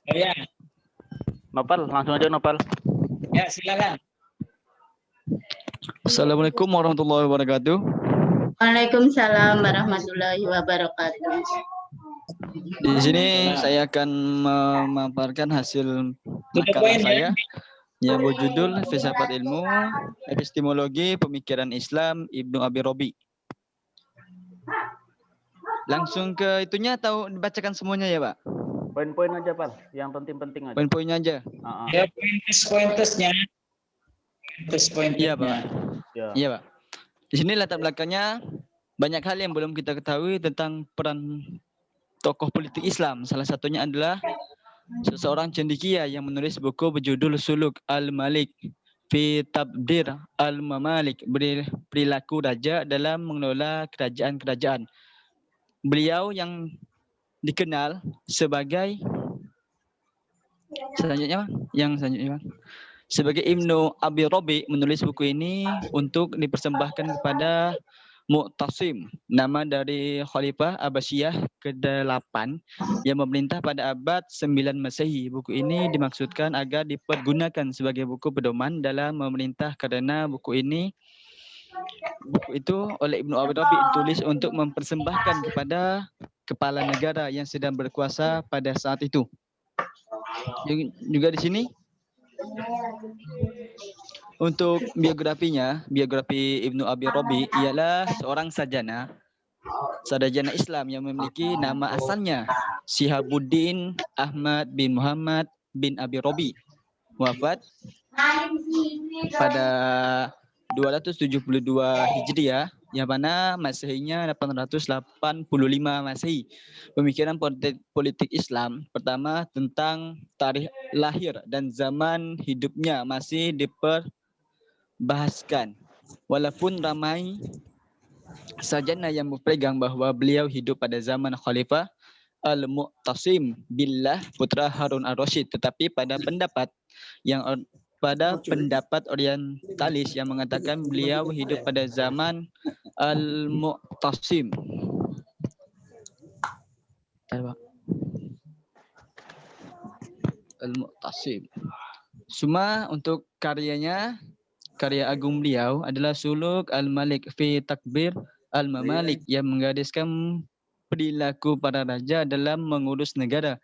Oh ya, Nopal, langsung aja Nopal. ya silakan. Assalamualaikum warahmatullahi wabarakatuh. Waalaikumsalam warahmatullahi wabarakatuh. Di sini saya akan memaparkan hasil Tutup makalah poin saya ya. yang berjudul Filsafat Ilmu, Epistemologi Pemikiran Islam Ibnu Abi Robi. Langsung ke itunya atau dibacakan semuanya ya, Pak? Poin-poin aja, Pal. Yang penting-penting aja. Poin-poinnya aja. Ya, pointes-pointesnya. Iya, Pak. Ya. Iya, Pak. Di sini latar belakangnya banyak hal yang belum kita ketahui tentang peran tokoh politik Islam. Salah satunya adalah seseorang cendekia yang menulis buku berjudul Suluk Al-Malik fi Tabdir Al-Mamalik, perilaku raja dalam mengelola kerajaan-kerajaan. Beliau yang dikenal sebagai selanjutnya sebagai Ibnu Abi Robi menulis buku ini untuk dipersembahkan kepada Mu'tasim, nama dari Khalifah Abbasiyah ke-8 yang memerintah pada abad 9 Masehi. Buku ini dimaksudkan agar dipergunakan sebagai buku pedoman dalam memerintah karena buku itu oleh Ibnu Abi Robi ditulis untuk mempersembahkan kepada kepala negara yang sedang berkuasa pada saat itu. Juga di sini untuk biografi Ibnu Abi Robi ialah seorang sarjana Islam yang memiliki nama asalnya Syihabuddin Ahmad bin Muhammad bin Abi Robi, wafat pada 272 Hijriah, yang mana Masehinya 885 Masehi. Pemikiran politik Islam pertama tentang tarikh lahir dan zaman hidupnya masih diperbahaskan. Walaupun ramai sarjana yang berpegang bahwa beliau hidup pada zaman Khalifah Al-Mu'tasim Billah putra Harun Ar-Rasyid, tetapi pada pendapat orientalis yang mengatakan beliau hidup pada zaman Al-Mu'tasim. Cuma untuk karya agung beliau adalah Suluk Al-Malik fi Takbir Al-Mamalik yang menggariskan perilaku para raja dalam mengurus negara.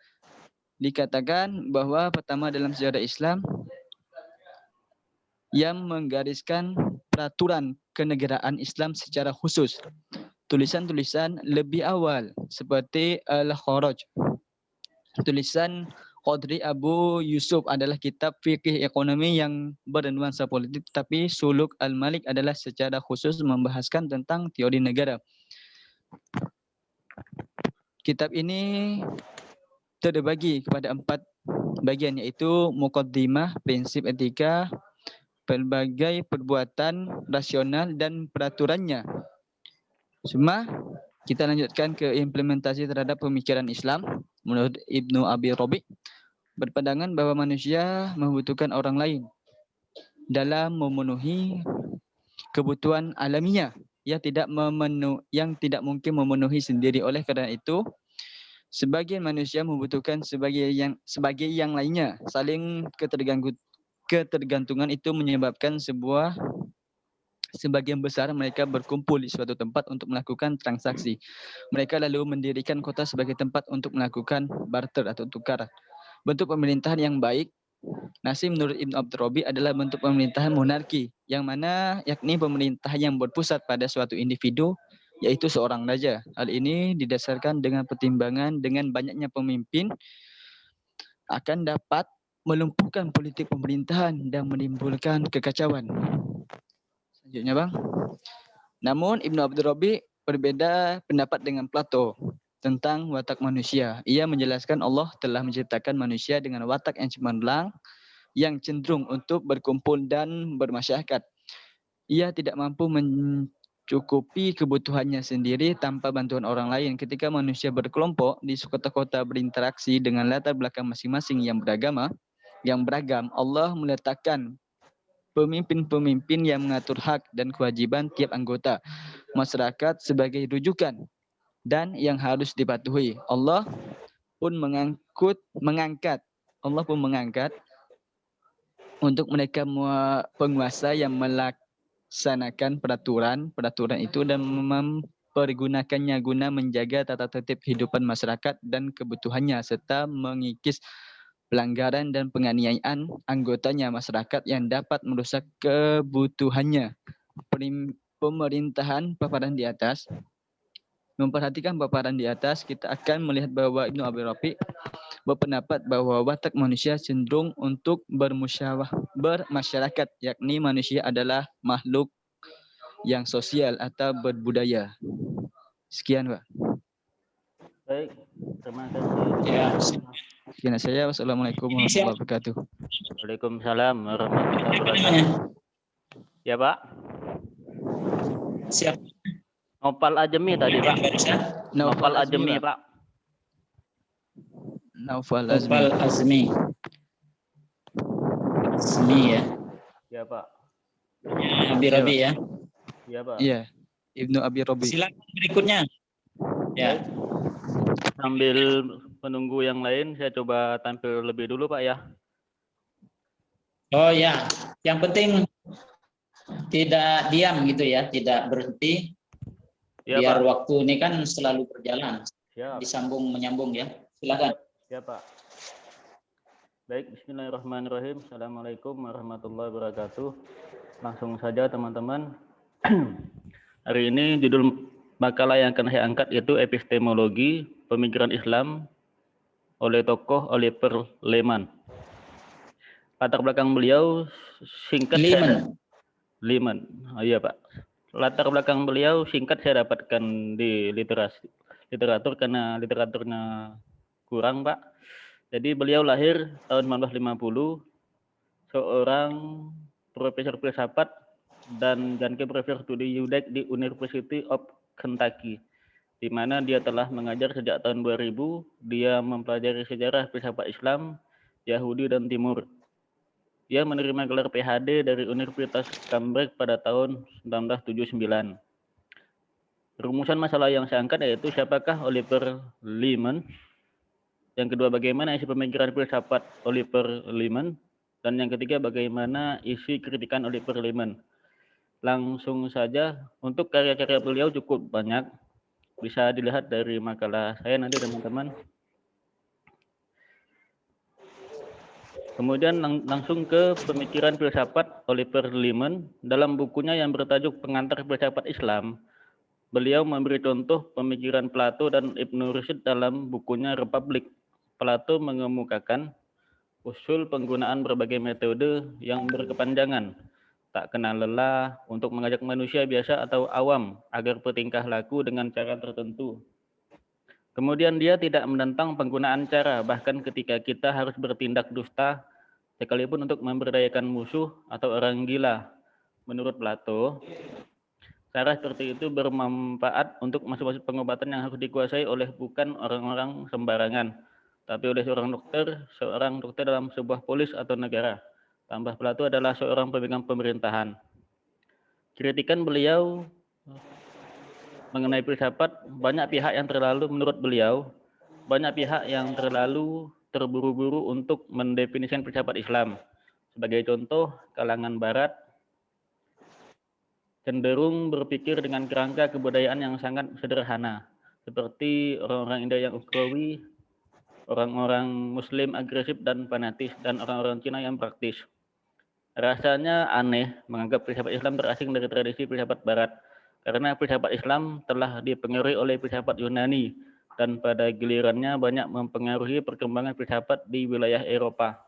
Dikatakan bahwa pertama dalam sejarah Islam yang menggariskan peraturan kenegaraan Islam secara khusus. Tulisan-tulisan lebih awal seperti Al-Kharaj, tulisan Qadri Abu Yusuf adalah kitab fikih ekonomi yang bernuansa politik, tapi Suluk Al-Malik adalah secara khusus membahaskan tentang teori negara. Kitab ini terbagi kepada 4 bagian, yaitu Muqaddimah, prinsip etika, pelbagai perbuatan rasional dan peraturannya. Cuma kita lanjutkan ke implementasi terhadap pemikiran Islam. Menurut Ibnu Abi Robi berpandangan bahwa manusia membutuhkan orang lain dalam memenuhi kebutuhan alamiah yang tidak mungkin memenuhi sendiri. Oleh karena itu, sebagian manusia membutuhkan sebagai yang lainnya. Saling ketergantungan itu menyebabkan sebagian besar mereka berkumpul di suatu tempat untuk melakukan transaksi. Mereka lalu mendirikan kota sebagai tempat untuk melakukan barter atau tukar. Bentuk pemerintahan yang baik, nasi menurut Ibnu Abi Robi adalah bentuk pemerintahan monarki, yang mana yakni pemerintahan yang berpusat pada suatu individu, yaitu seorang raja. Hal ini didasarkan dengan pertimbangan dengan banyaknya pemimpin akan dapat melumpuhkan politik pemerintahan dan menimbulkan kekacauan. Selanjutnya, Bang. Namun Ibnu Abdul Robi berbeda pendapat dengan Plato tentang watak manusia. Ia menjelaskan Allah telah menciptakan manusia dengan watak yang cemerlang, yang cenderung untuk berkumpul dan bermasyarakat. Ia tidak mampu mencukupi kebutuhannya sendiri tanpa bantuan orang lain. Ketika manusia berkelompok di kota-kota berinteraksi dengan latar belakang masing-masing yang beragam, Allah meletakkan pemimpin-pemimpin yang mengatur hak dan kewajiban tiap anggota masyarakat sebagai rujukan dan yang harus dipatuhi. Allah pun mengangkat Allah pun mengangkat untuk mereka penguasa yang melaksanakan peraturan itu dan mempergunakannya guna menjaga tata tertib kehidupan masyarakat dan kebutuhannya serta mengikis pelanggaran dan penganiayaan anggotanya masyarakat yang dapat merusak kebutuhannya. Pemerintahan paparan di atas, memperhatikan paparan di atas, kita akan melihat bahwa Ibnu Abi Rafiq berpendapat bahwa watak manusia cenderung untuk bermasyarakat, yakni manusia adalah makhluk yang sosial atau berbudaya. Sekian, Pak. Baik, terima kasih. Ya, Sekian saya. Wassalamualaikum warahmatullahi wabarakatuh. Waalaikumsalam warahmatullahi wabarakatuh. namanya? Ya Pak, Siap. Nopal Ajemi tadi Pak. Nopal Ajemi Pak. Pak. Naufal Azmi. Nopal Azmi. Azmi ya. Ya Pak. Abi Rabi ya. Ya Pak. Iya, Ibnu Abi Rabi. Silakan berikutnya. Ya. Sambil menunggu yang lain, saya coba tampil lebih dulu Pak ya. Oh ya, yang penting tidak diam gitu ya, tidak berhenti. Ya Biar Pak. waktu ini kan selalu berjalan, Siap. disambung menyambung ya. Silakan. Ya Pak. Baik, bismillahirrahmanirrahim. Assalamualaikum warahmatullahi wabarakatuh. Langsung saja teman-teman. Hari ini judul makalah yang akan saya angkat yaitu epistemologi pemikiran Islam oleh tokoh Oliver Leaman. Latar belakang beliau singkat Leaman. Oh, iya Pak. Latar belakang beliau singkat saya dapatkan di literatur karena literaturnya kurang Pak. Jadi beliau lahir tahun 1950, seorang profesor filsafat dan profesor studi Yudek di University of Kentucky, di mana dia telah mengajar sejak tahun 2000. Dia mempelajari sejarah filsafat Islam, Yahudi dan Timur. Dia menerima gelar PhD dari Universitas Cambridge pada tahun 1979. Rumusan masalah yang saya angkat yaitu siapakah Oliver Leaman, yang kedua bagaimana isi pemikiran filsafat Oliver Leaman, dan yang ketiga bagaimana isi kritikan Oliver Leaman. Langsung saja, untuk karya-karya beliau cukup banyak, bisa dilihat dari makalah saya nanti teman-teman. Kemudian langsung ke pemikiran filsafat Oliver Leaman. Dalam bukunya yang bertajuk Pengantar Filsafat Islam, beliau memberi contoh pemikiran Plato dan Ibnu Rushd dalam bukunya Republik. Plato mengemukakan usul penggunaan berbagai metode yang berkepanjangan, tak kenal lelah, untuk mengajak manusia biasa atau awam agar bertingkah laku dengan cara tertentu. Kemudian dia tidak menentang penggunaan cara, bahkan ketika kita harus bertindak dusta, sekalipun untuk memberdayakan musuh atau orang gila. Menurut Plato, cara seperti itu bermanfaat untuk masuk-masuk pengobatan yang harus dikuasai oleh bukan orang-orang sembarangan, tapi oleh seorang dokter dalam sebuah polis atau negara. Tambah Plato adalah seorang pemegang pemerintahan. Kritikan beliau mengenai filsafat, menurut beliau, banyak pihak yang terlalu terburu-buru untuk mendefinisikan filsafat Islam. Sebagai contoh, kalangan barat cenderung berpikir dengan kerangka kebudayaan yang sangat sederhana, seperti orang-orang India yang Ukrawi, orang-orang Muslim agresif dan fanatis, dan orang-orang Cina yang praktis. Rasanya aneh menganggap filsafat Islam terasing dari tradisi filsafat barat, karena filsafat Islam telah dipengaruhi oleh filsafat Yunani dan pada gilirannya banyak mempengaruhi perkembangan filsafat di wilayah Eropa.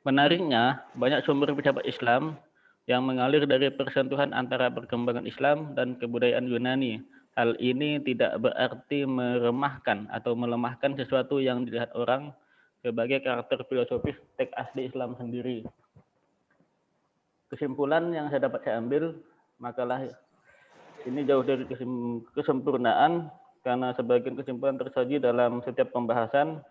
Menariknya, banyak sumber filsafat Islam yang mengalir dari persentuhan antara perkembangan Islam dan kebudayaan Yunani. Hal ini tidak berarti meremahkan atau melemahkan sesuatu yang dilihat orang sebagai karakter filosofis teks asli Islam sendiri. Kesimpulan yang saya dapat saya ambil, makalah ini jauh dari kesempurnaan karena sebagian kesimpulan tersaji dalam setiap pembahasan.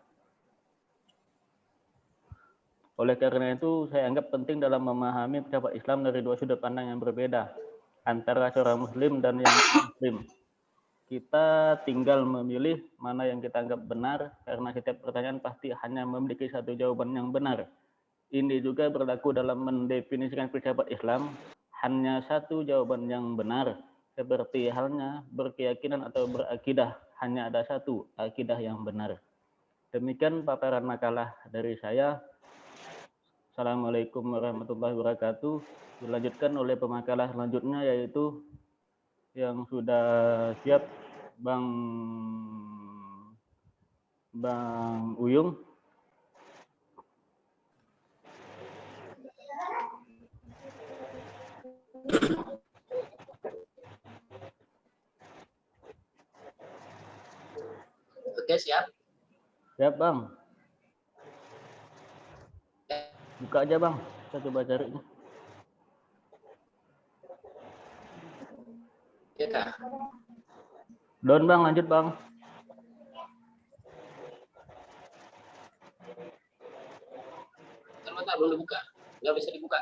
Oleh karena itu, saya anggap penting dalam memahami filsafat Islam dari dua sudut pandang yang berbeda, antara seorang Muslim dan yang Muslim. kita tinggal memilih mana yang kita anggap benar, karena setiap pertanyaan pasti hanya memiliki satu jawaban yang benar. Ini juga berlaku dalam mendefinisikan filsafat Islam, hanya satu jawaban yang benar, seperti halnya berkeyakinan atau berakidah, hanya ada satu akidah yang benar. Demikian paparan makalah dari saya. Assalamualaikum warahmatullahi wabarakatuh. Dilanjutkan oleh pemakalah selanjutnya, yaitu yang sudah siap Bang Uyung. Oke, siap. Siap, Bang. Buka aja, Bang. Saya coba cari. Ya, Kak. Don, Bang. Lanjut, Bang. Bentar, belum dibuka. Nggak bisa dibuka.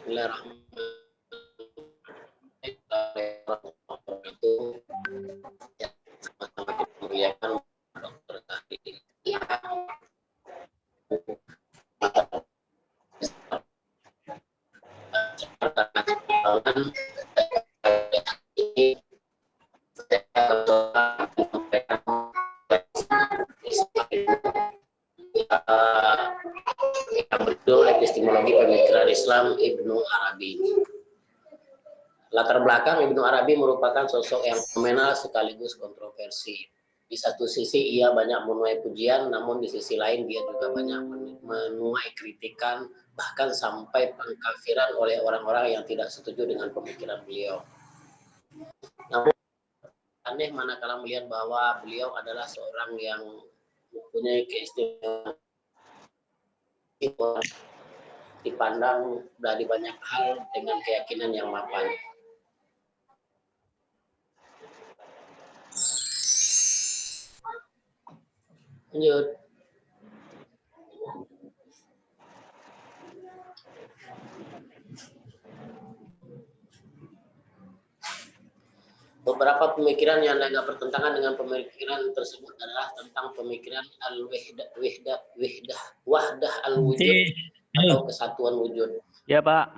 Bismillahirrahmanirrahim. Sama-sama kita muliakan Dr. Tadi. Yang berjudul Epistemologi Pemikiran Islam Ibnu Arabi. Latar belakang Ibnu Arabi merupakan sosok yang fenomenal sekaligus kontroversi. Di satu sisi ia banyak menuai pujian, namun di sisi lain dia juga banyak menuai kritikan, bahkan sampai pengkafiran oleh orang-orang yang tidak setuju dengan pemikiran beliau. Namun aneh manakala melihat bahwa beliau adalah seorang yang mempunyai keistimewaan, dipandang dari banyak hal dengan keyakinan yang mapan. Lanjut. Beberapa pemikiran yang agak bertentangan dengan pemikiran tersebut adalah tentang pemikiran wahdah al-wujud atau kesatuan wujud. Ya, Pak.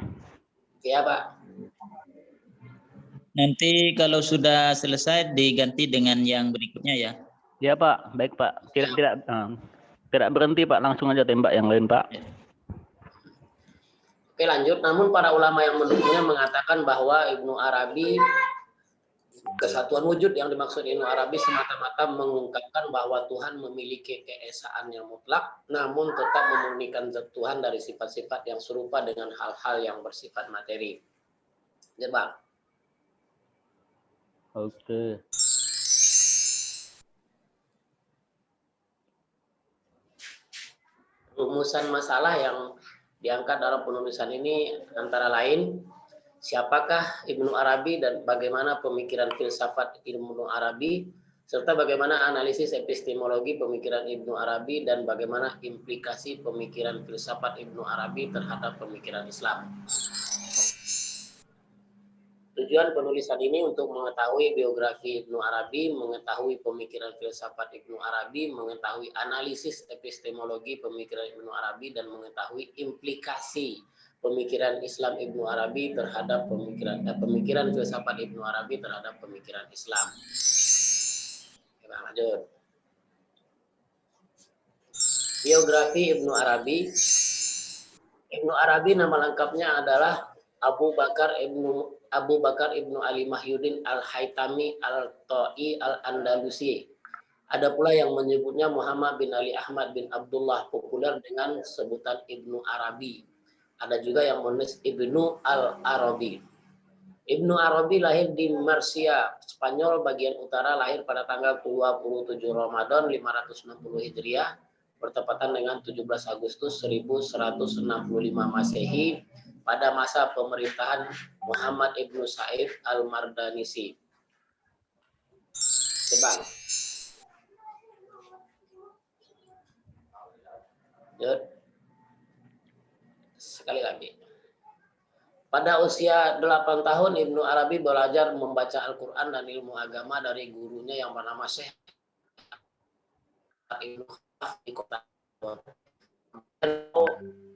Ya, Pak. Nanti kalau sudah selesai diganti dengan yang berikutnya ya. Ya, Pak. Baik, Pak. Tidak berhenti, Pak. Langsung aja tembak yang lain, Pak. Oke, lanjut. Namun para ulama yang mendukungnya mengatakan bahwa Ibnu Arabi, kesatuan wujud yang dimaksud Ibnu Arabi semata-mata mengungkapkan bahwa Tuhan memiliki keesaan yang mutlak, namun tetap memurnikan zat Tuhan dari sifat-sifat yang serupa dengan hal-hal yang bersifat materi. Ya, Bang. Oke. Rumusan masalah yang diangkat dalam penulisan ini antara lain, siapakah Ibnu Arabi dan bagaimana pemikiran filsafat Ibnu Arabi, serta bagaimana analisis epistemologi pemikiran Ibnu Arabi dan bagaimana implikasi pemikiran filsafat Ibnu Arabi terhadap pemikiran Islam. Tujuan penulisan ini untuk mengetahui biografi Ibnu Arabi, mengetahui pemikiran filsafat Ibnu Arabi, mengetahui analisis epistemologi pemikiran Ibnu Arabi, dan mengetahui implikasi pemikiran Islam Ibnu Arabi terhadap pemikiran filsafat Ibnu Arabi terhadap pemikiran Islam. Kita lanjut. Biografi Ibnu Arabi. Ibnu Arabi nama lengkapnya adalah Abu Bakar Ibnu Ali Mahyudin Al-Haytami Al-Ta'i Al-Andalusi. Ada pula yang menyebutnya Muhammad bin Ali Ahmad bin Abdullah, populer dengan sebutan Ibnu Arabi. Ada juga yang menulis Ibnu Al-Arabi. Ibnu Arabi lahir di Murcia, Spanyol bagian utara, lahir pada tanggal 27 Ramadan 560 Hijriah, bertepatan dengan 17 Agustus 1165 Masehi, pada masa pemerintahan Muhammad Ibnu Sa'id Al-Mardanisi. Bang. sekali lagi. Pada usia 8 tahun Ibnu Arabi belajar membaca Al-Quran dan ilmu agama dari gurunya yang bernama Syekh Ibnu Khaf di kota.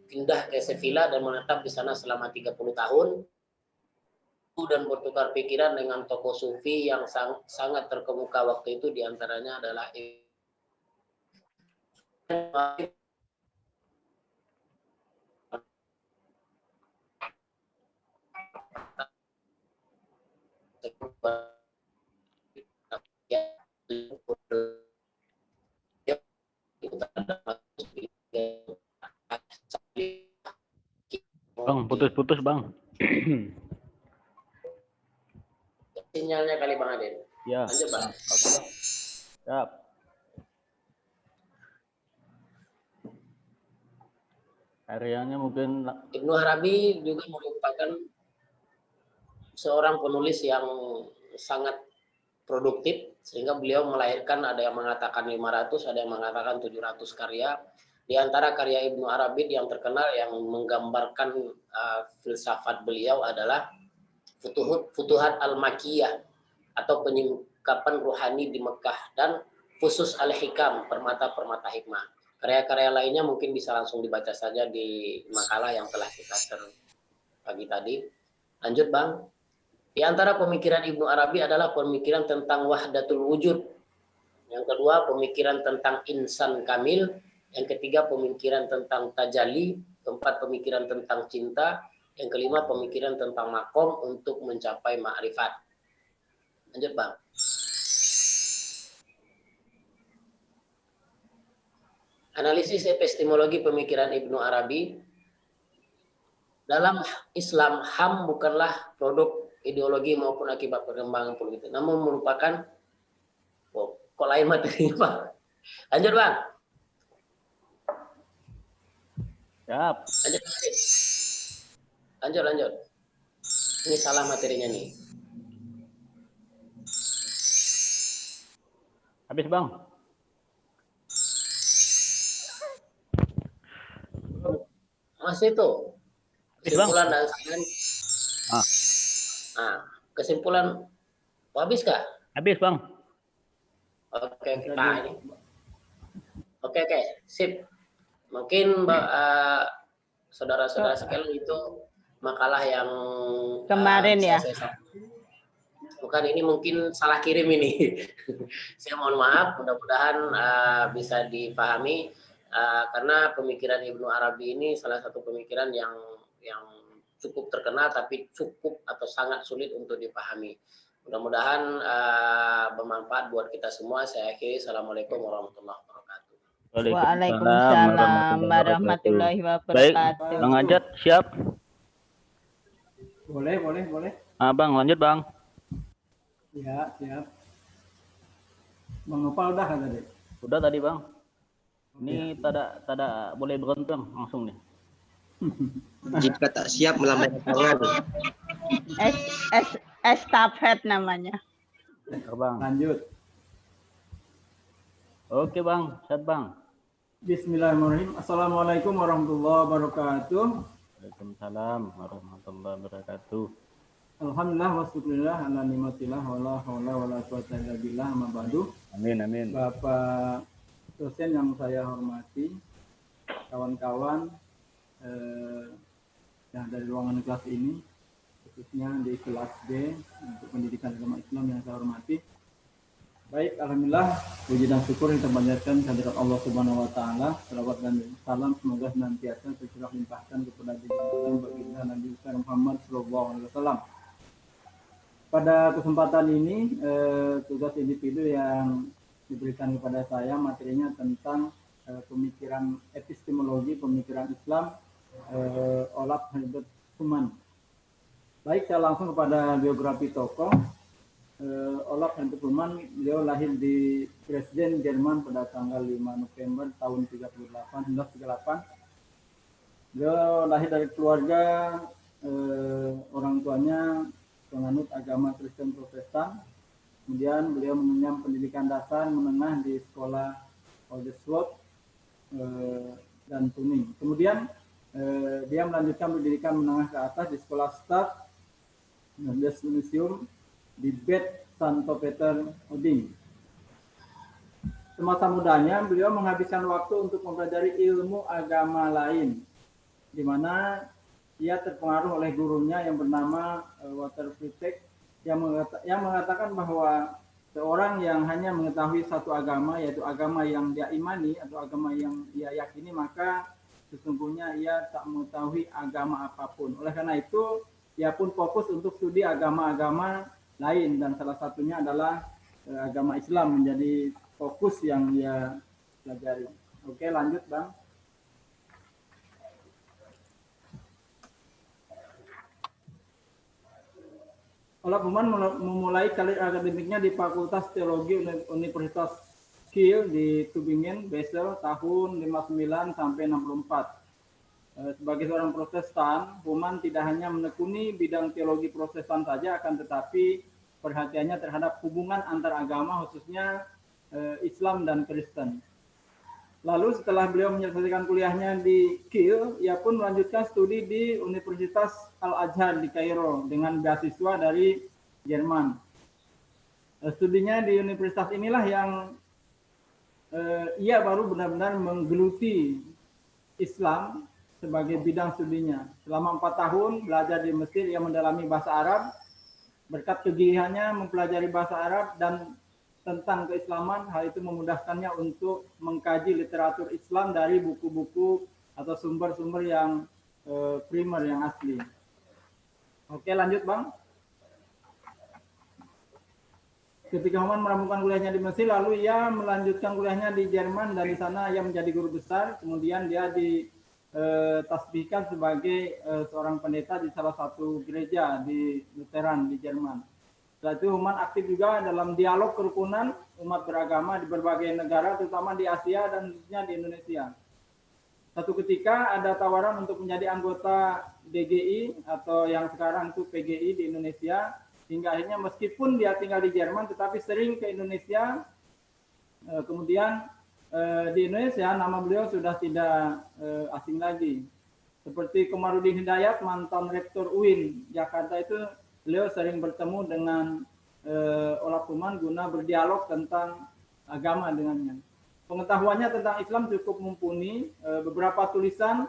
Pindah ke Sevilla dan menetap di sana selama 30 tahun dan bertukar pikiran dengan tokoh sufi yang sangat terkemuka waktu itu, diantaranya adalah Bang, putus-putus bang. Sinyalnya kali Bang Adin. Ya. Lanjut Bang. Oke bang. Siap. Areanya mungkin Ibnu Arabi juga merupakan seorang penulis yang sangat produktif, sehingga beliau melahirkan, ada yang mengatakan 500, ada yang mengatakan 700 karya. Di antara karya Ibnu Arabi yang terkenal yang menggambarkan filsafat beliau adalah Futuhat Al-Makkiyah atau penyingkapan ruhani di Mekah, dan Fusus Al-Hikam, permata-permata hikmah. Karya-karya lainnya mungkin bisa langsung dibaca saja di makalah yang telah kita share pagi tadi. Lanjut Bang. Di antara pemikiran Ibnu Arabi adalah pemikiran tentang wahdatul wujud. Yang kedua, pemikiran tentang insan kamil. Yang ketiga, pemikiran tentang tajalli. Keempat, pemikiran tentang cinta. Yang kelima, pemikiran tentang makom untuk mencapai ma'rifat. Lanjut Bang. Analisis epistemologi pemikiran Ibnu Arabi. Dalam Islam, HAM bukanlah produk ideologi maupun akibat perkembangan politik, namun merupakan kok lain materi Pak. Lanjut Bang. siap. Lanjut. Ini salah materinya nih. Habis bang. Masih itu. Kesimpulan dan saran. Nah, kesimpulan habis kah? Habis bang. Oke, kita ini. Oke, sip. Mungkin saudara-saudara sekalian itu makalah yang Kemarin ya. Bukan, ini mungkin salah kirim ini. Saya mohon maaf, mudah-mudahan bisa dipahami karena pemikiran Ibnu Arabi ini salah satu pemikiran yang cukup terkenal tapi cukup atau sangat sulit untuk dipahami. Mudah-mudahan bermanfaat buat kita semua. Saya akhiri. Assalamualaikum warahmatullahi wabarakatuh. Waalaikumsalam warahmatullahi Baik, wabarakatuh. Bang Ajat siap? Boleh. Bang, lanjut Bang. Ya, siap. Bang Nopal udah kan tadi? Udah tadi Bang. Ini tada boleh berhenti Bang, langsung nih. Jika tak siap melambaikan tangan. Estafet namanya. Bang. Lanjut. Oke Bang, siap Bang. Bismillahirrahmanirrahim. Assalamualaikum warahmatullahi wabarakatuh. Waalaikumsalam warahmatullahi wabarakatuh. Alhamdulillah wa syukurillah ala nikmatillah wala haula wala quwata illa billah ma ba'du. Amin. Bapak dosen yang saya hormati, kawan-kawan yang dari ruangan kelas ini, khususnya di kelas B untuk pendidikan agama Islam yang saya hormati. Baik, alhamdulillah, puji dan syukur kita panjatkan kehadirat Allah Subhanahu wa taala. Selawat dan salam semoga senantiasa tercurah limpahkan kepada junjungan baginda Nabi Muhammad sallallahu alaihi wasallam. Pada kesempatan ini, tugas individu yang diberikan kepada saya materinya tentang pemikiran epistemologi, pemikiran Islam, Olaf Herbert Schumann. Baik, saya langsung kepada biografi tokoh. Olaf Herbert Schumann, beliau lahir di Dresden, Jerman pada tanggal 5 November tahun 1938. Beliau lahir dari keluarga orang tuanya penganut agama Kristen Protestan. Kemudian beliau mengenyam pendidikan dasar menengah di sekolah Oldesloe dan Tuning. Kemudian dia melanjutkan pendidikan menengah ke atas di sekolah Stad des Museum di Bed Santo Peter Oding. Semasa mudanya beliau menghabiskan waktu untuk mempelajari ilmu agama lain, di mana ia terpengaruh oleh gurunya yang bernama Walter Fritek yang mengatakan bahwa seorang yang hanya mengetahui satu agama, yaitu agama yang dia imani atau agama yang ia yakini, maka sesungguhnya ia tak mengetahui agama apapun. Oleh karena itu, ia pun fokus untuk studi agama-agama lain, dan salah satunya adalah agama Islam menjadi fokus yang ia pelajari. Oke, lanjut Bang. Olaf Human memulai karir akademiknya di Fakultas Teologi Universitas Kiel di Tübingen, Basel tahun 59 sampai 64. Sebagai seorang Protestan, Human tidak hanya menekuni bidang teologi Protestan saja, akan tetapi perhatiannya terhadap hubungan antar agama, khususnya Islam dan Kristen. Lalu setelah beliau menyelesaikan kuliahnya di Kiel, ia pun melanjutkan studi di Universitas Al-Azhar di Kairo dengan beasiswa dari Jerman. Studinya di universitas inilah yang ia baru benar-benar menggeluti Islam sebagai bidang studinya. Selama 4 tahun belajar di Mesir, ia mendalami bahasa Arab. Berkat kegigihannya mempelajari bahasa Arab dan tentang keislaman, hal itu memudahkannya untuk mengkaji literatur Islam dari buku-buku atau sumber-sumber yang primer, yang asli. Oke, lanjut Bang. Ketika Human merampungkan kuliahnya di Mesir, lalu ia melanjutkan kuliahnya di Jerman, dan di sana ia menjadi guru besar. Kemudian dia ditasbihkan sebagai seorang pendeta di salah satu gereja di Lutheran di Jerman. Setelah itu Human aktif juga dalam dialog kerukunan umat beragama di berbagai negara, terutama di Asia dan khususnya di Indonesia. Satu ketika ada tawaran untuk menjadi anggota DGI atau yang sekarang itu PGI di Indonesia, hingga akhirnya meskipun dia tinggal di Jerman tetapi sering ke Indonesia. Kemudian di Indonesia nama beliau sudah tidak asing lagi. Seperti Komarudin Hidayat, mantan Rektor UIN Jakarta, itu beliau sering bertemu dengan Olaf Human guna berdialog tentang agama dengannya. Pengetahuannya tentang Islam cukup mumpuni. Beberapa tulisan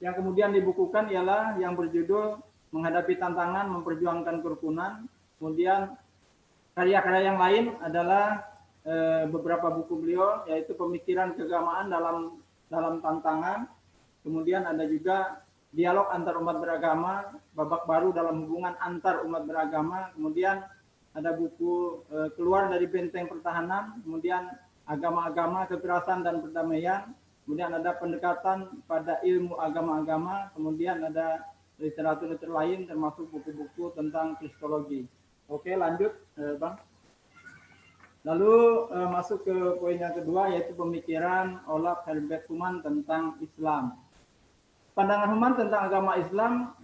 yang kemudian dibukukan ialah yang berjudul Menghadapi Tantangan Memperjuangkan Kerukunan. Kemudian karya-karya yang lain adalah beberapa buku beliau, yaitu Pemikiran Keagamaan dalam Tantangan. Kemudian ada juga Dialog Antar Umat Beragama, Babak Baru dalam Hubungan Antar Umat Beragama. Kemudian ada buku Keluar dari Benteng Pertahanan. Kemudian Agama-agama, Kekerasan dan Perdamaian. Kemudian ada Pendekatan pada Ilmu Agama-agama. Kemudian ada literatur lain termasuk buku-buku tentang kristologi. Oke, lanjut Bang. Lalu masuk ke poin yang kedua, yaitu pemikiran Olaf Herbert Human tentang Islam. Pandangan Human tentang agama Islam,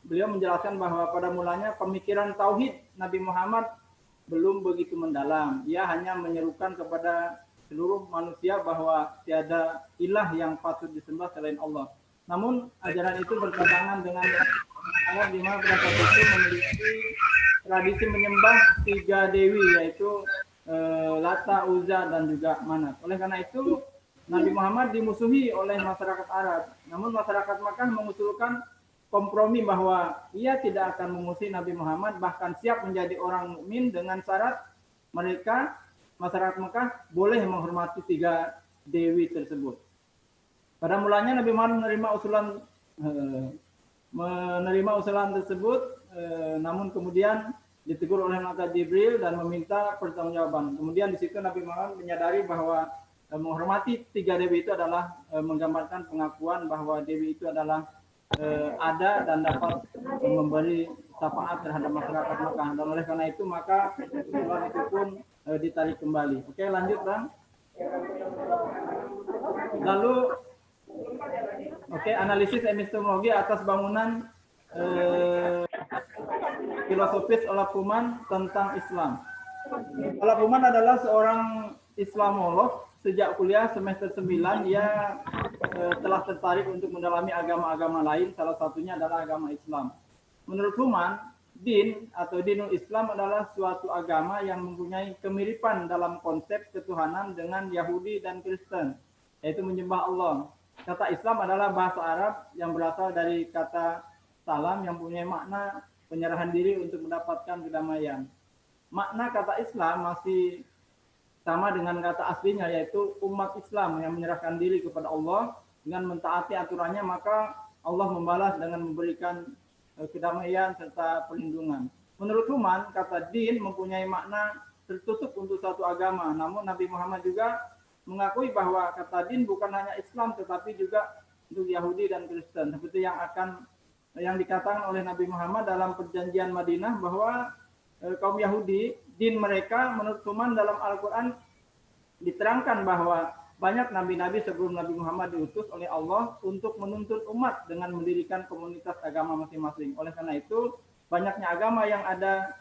beliau menjelaskan bahwa pada mulanya pemikiran tauhid Nabi Muhammad belum begitu mendalam. Ia hanya menyerukan kepada seluruh manusia bahwa tiada ilah yang patut disembah selain Allah. Namun ajaran itu bertentangan dengan ayat di mana pada saat itu memiliki tradisi menyembah 3 dewi, yaitu Lata, Uzza, dan juga Manat. Oleh karena itu Nabi Muhammad dimusuhi oleh masyarakat Arab. Namun masyarakat Makkah mengusulkan kompromi bahwa ia tidak akan memusuhi Nabi Muhammad, bahkan siap menjadi orang mukmin dengan syarat mereka, masyarakat Makkah, boleh menghormati 3 dewi tersebut. Pada mulanya Nabi Muhammad menerima usulan tersebut, namun kemudian ditegur oleh malaikat Jibril dan meminta pertanggungjawaban. Kemudian di situ Nabi Muhammad menyadari bahwa menghormati 3 dewi itu adalah menggambarkan pengakuan bahwa dewi itu adalah ada dan dapat memberi syafaat terhadap masyarakat Makkah. Dan oleh karena itu maka usulan itu pun ditarik kembali. Oke, lanjut Bang. Lalu analisis epistemologi atas bangunan filosofis Olaf Human tentang Islam. Olaf Human adalah seorang Islamolog. Sejak kuliah semester 9 ia telah tertarik untuk mendalami agama-agama lain, salah satunya adalah agama Islam. Menurut Human, din atau dinul Islam adalah suatu agama yang mempunyai kemiripan dalam konsep ketuhanan dengan Yahudi dan Kristen, yaitu menyembah Allah. Kata Islam adalah bahasa Arab yang berasal dari kata salam yang punya makna penyerahan diri untuk mendapatkan kedamaian. Makna kata Islam masih sama dengan kata aslinya, yaitu umat Islam yang menyerahkan diri kepada Allah dengan mentaati aturannya, maka Allah membalas dengan memberikan kedamaian serta perlindungan. Menurut Human, kata din mempunyai makna tertutup untuk satu agama. Namun Nabi Muhammad juga mengakui bahwa kata din bukan hanya Islam tetapi juga untuk Yahudi dan Kristen. Seperti yang dikatakan oleh Nabi Muhammad dalam perjanjian Madinah bahwa kaum Yahudi, din mereka menurut Human dalam Al-Quran diterangkan bahwa banyak nabi-nabi sebelum Nabi Muhammad diutus oleh Allah untuk menuntun umat dengan mendirikan komunitas agama masing-masing. Oleh karena itu, banyaknya agama yang ada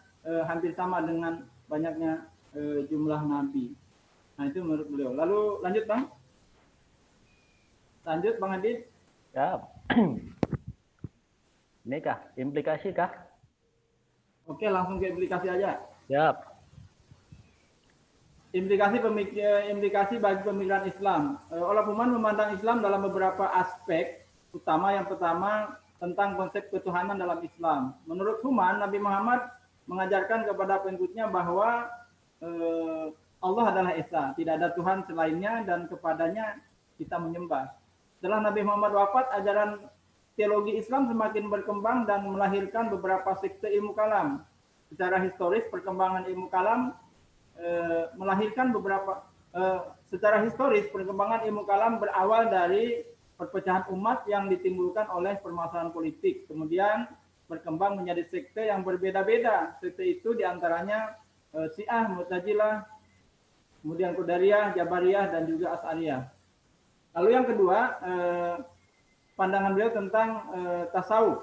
hampir sama dengan banyaknya jumlah nabi. Nah, itu menurut beliau. Lalu lanjut, Bang. Lanjut, Bang Adit. Ya. Ini kah? Implikasi kah? Oke, langsung ke implikasi aja. Siap. Implikasi bagi pemikiran Islam. Oleh Human memandang Islam dalam beberapa aspek, utama yang pertama tentang konsep ketuhanan dalam Islam. Menurut Human, Nabi Muhammad mengajarkan kepada pengikutnya bahwa Allah adalah Esa, tidak ada Tuhan selainnya dan kepadanya kita menyembah. Setelah Nabi Muhammad wafat, ajaran teologi Islam semakin berkembang dan melahirkan beberapa sekte ilmu kalam. Secara historis, perkembangan ilmu kalam melahirkan secara historis perkembangan ilmu kalam berawal dari perpecahan umat yang ditimbulkan oleh permasalahan politik. Kemudian berkembang menjadi sekte yang berbeda-beda. Sekte itu diantaranya Syiah, Mu'tazilah, kemudian Qadariyah, Jabariyah, dan juga Asy'ariyah. Lalu yang kedua, pandangan beliau tentang tasawuf.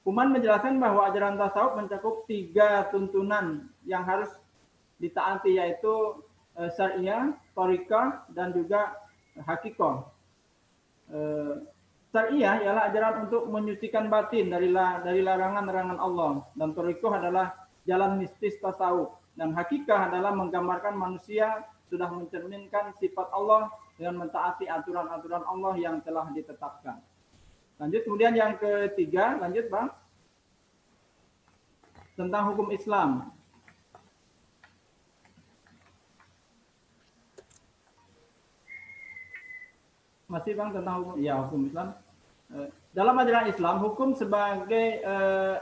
Human menjelaskan bahwa ajaran tasawuf mencakup 3 tuntunan yang harus ditaati, yaitu syariah, thariqah, dan juga hakikoh. Syariah ialah ajaran untuk menyucikan batin dari larangan-larangan Allah, dan thariqah adalah jalan mistis tasawuf, dan hakikah adalah menggambarkan manusia sudah mencerminkan sifat Allah dengan mentaati aturan-aturan Allah yang telah ditetapkan. Lanjut, kemudian yang ketiga, lanjut Bang, tentang hukum Islam. Masih Bang tentang hukum Islam. Dalam ajaran Islam, hukum sebagai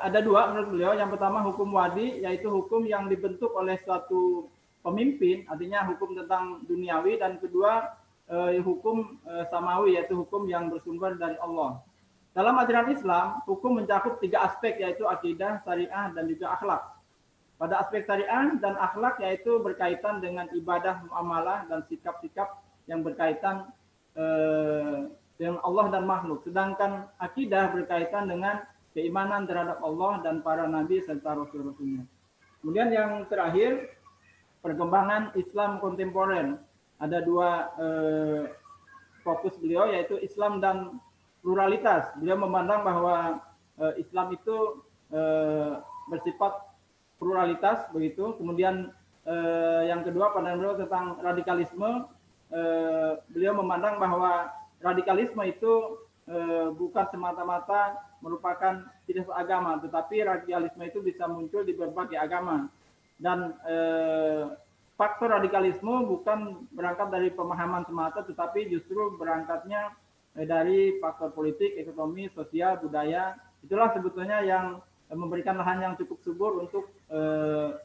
ada 2 menurut beliau. Yang pertama hukum wadi, yaitu hukum yang dibentuk oleh suatu pemimpin, artinya hukum tentang duniawi, dan kedua hukum samawi, yaitu hukum yang bersumber dari Allah. Dalam ajaran Islam, hukum mencakup 3 aspek, yaitu akidah, syariah, dan juga akhlak. Pada aspek syariah dan akhlak, yaitu berkaitan dengan ibadah, muamalah, dan sikap-sikap yang berkaitan dengan Allah dan makhluk. Sedangkan akidah berkaitan dengan keimanan terhadap Allah dan para nabi serta rasul-rasulnya. Kemudian yang terakhir, perkembangan Islam kontemporer. Ada 2 fokus beliau, yaitu Islam dan pluralitas. Beliau memandang bahwa Islam itu bersifat pluralitas, begitu. Kemudian yang kedua, pandangan beliau tentang radikalisme. Beliau memandang bahwa radikalisme itu bukan semata-mata merupakan filsafat agama, tetapi radikalisme itu bisa muncul di berbagai agama. Dan faktor radikalisme bukan berangkat dari pemahaman semata, tetapi justru berangkatnya dari faktor politik, ekonomi, sosial, budaya. Itulah sebetulnya yang memberikan lahan yang cukup subur untuk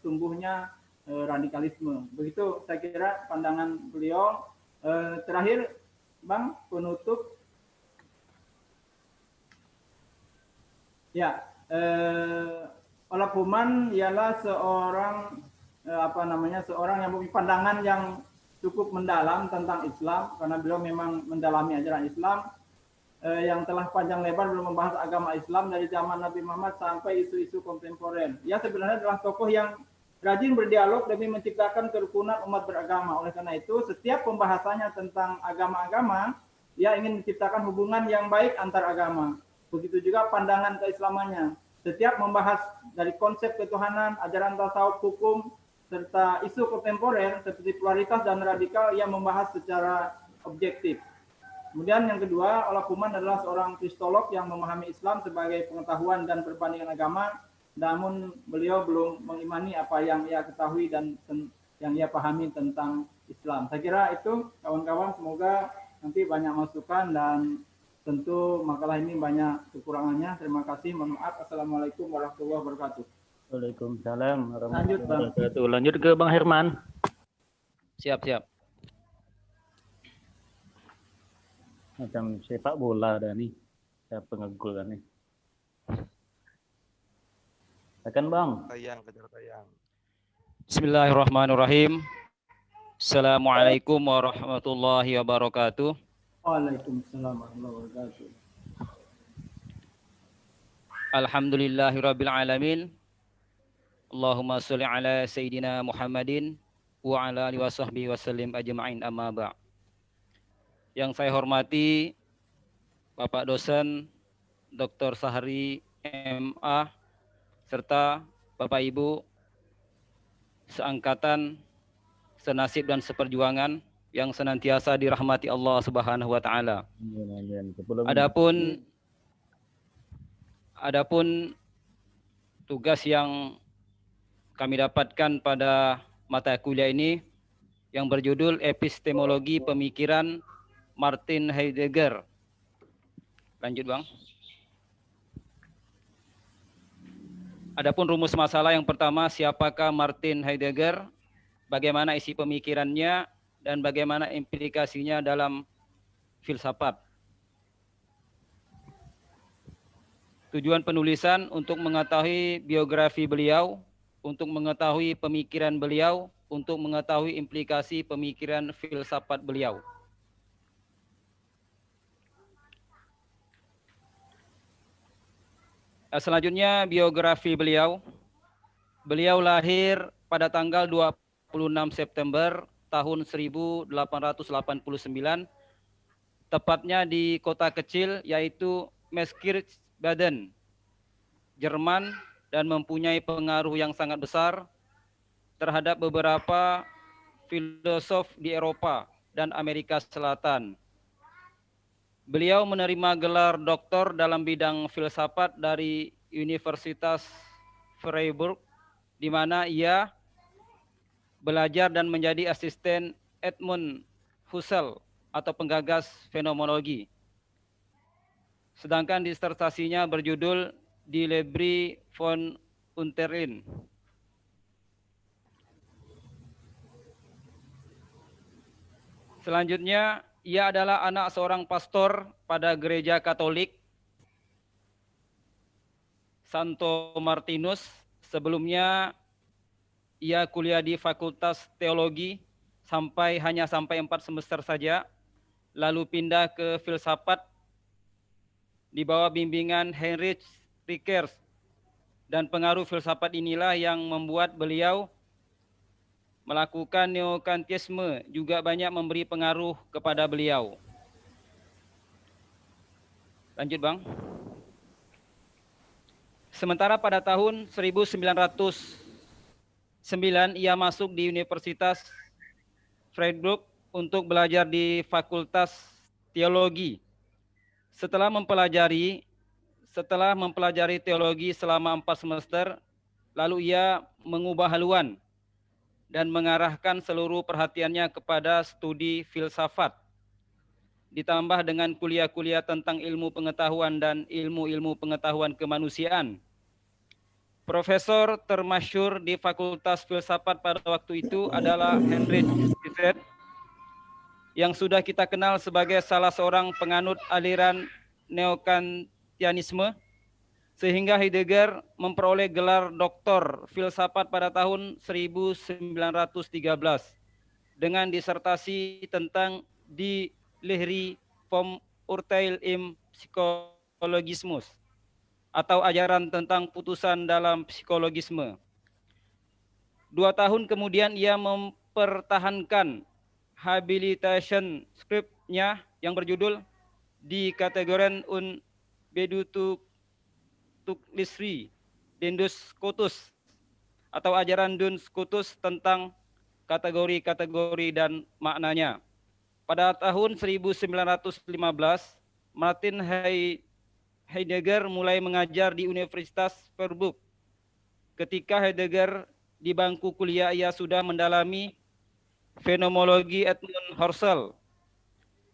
tumbuhnya radikalisme. Begitu saya kira pandangan beliau. Terakhir, Bang, penutup. Ya, Olaf Human ialah seorang seorang yang memiliki pandangan yang cukup mendalam tentang Islam, karena beliau memang mendalami ajaran Islam yang telah panjang lebar belum membahas agama Islam dari zaman Nabi Muhammad sampai isu-isu kontemporer. Ia sebenarnya adalah tokoh yang rajin berdialog demi menciptakan kerukunan umat beragama. Oleh karena itu, setiap pembahasannya tentang agama-agama ia ingin menciptakan hubungan yang baik antar agama. Begitu juga pandangan keislamannya. Setiap membahas dari konsep ketuhanan, ajaran tasawuf, hukum, serta isu kontemporer seperti pluralitas dan radikal, ia membahas secara objektif. Kemudian yang kedua, Olaf Fuman adalah seorang kristolog yang memahami Islam sebagai pengetahuan dan perbandingan agama, namun beliau belum mengimani apa yang ia ketahui dan yang ia pahami tentang Islam. Saya kira itu kawan-kawan, semoga nanti banyak masukan dan tentu makalah ini banyak kekurangannya. Terima kasih, mohon maaf. Assalamualaikum warahmatullahi wabarakatuh. Waalaikumsalam Lanjut, warahmatullahi Bang. wabarakatuh. Lanjut ke Bang Herman. Siap. Macam sepak bola dah nih. Siapa ngegol kan nih? Tekan Bang. Bismillahirrahmanirrahim. Assalamualaikum warahmatullahi wabarakatuh. Waalaikumsalam warahmatullahi wabarakatuh. Alhamdulillahirabbil alamin. Allahumma sholli ala sayyidina Muhammadin wa ala alihi washabbihi wasallim ajma'in, amma ba'. Yang saya hormati Bapak dosen Dr. Sahri MA serta Bapak Ibu seangkatan, senasib dan seperjuangan yang senantiasa dirahmati Allah Subhanahu wa taala. Adapun tugas yang kami dapatkan pada mata kuliah ini yang berjudul Epistemologi Pemikiran Martin Heidegger. Lanjut, Bang. Adapun rumus masalah yang pertama, siapakah Martin Heidegger, bagaimana isi pemikirannya, dan bagaimana implikasinya dalam filsafat. Tujuan penulisan untuk mengetahui biografi beliau, untuk mengetahui pemikiran beliau, untuk mengetahui implikasi pemikiran filsafat beliau. Selanjutnya biografi beliau. Beliau lahir pada tanggal 26 September tahun 1889, tepatnya di kota kecil yaitu Meeskirchbaden, Jerman, dan mempunyai pengaruh yang sangat besar terhadap beberapa filosof di Eropa dan Amerika Selatan. Beliau menerima gelar doktor dalam bidang filsafat dari Universitas Freiburg, di mana ia belajar dan menjadi asisten Edmund Husserl atau penggagas fenomenologi. Sedangkan disertasinya berjudul Die Lehre von Unterrichten. Selanjutnya, ia adalah anak seorang pastor pada gereja Katolik Santo Martinus. Sebelumnya ia kuliah di Fakultas Teologi hanya sampai 4 semester saja, lalu pindah ke filsafat di bawah bimbingan Heinrich Rickers, dan pengaruh filsafat inilah yang membuat beliau melakukan neokantisme, juga banyak memberi pengaruh kepada beliau. Lanjut, Bang. Sementara pada tahun 1909 ia masuk di Universitas Freiburg untuk belajar di Fakultas Teologi. Setelah mempelajari teologi selama 4 semester, lalu ia mengubah haluan dan mengarahkan seluruh perhatiannya kepada studi filsafat, ditambah dengan kuliah-kuliah tentang ilmu pengetahuan dan ilmu-ilmu pengetahuan kemanusiaan. Profesor termasyhur di Fakultas Filsafat pada waktu itu adalah Heinrich Rickers, yang sudah kita kenal sebagai salah seorang penganut aliran neokantianisme, sehingga Heidegger memperoleh gelar doktor filsafat pada tahun 1913 dengan disertasi tentang Die Lehre vom Urteil im Psychologismus atau ajaran tentang putusan dalam psikologisme. 2 tahun kemudian ia mempertahankan habilitation scriptnya yang berjudul di kategori bedutu tuklisri Dendus Scotus atau ajaran Duns Scotus tentang kategori-kategori dan maknanya. Pada tahun 1915, Martin Heidegger mulai mengajar di Universitas Freiburg. Ketika Heidegger di bangku kuliah, ia sudah mendalami fenomenologi Edmund Husserl.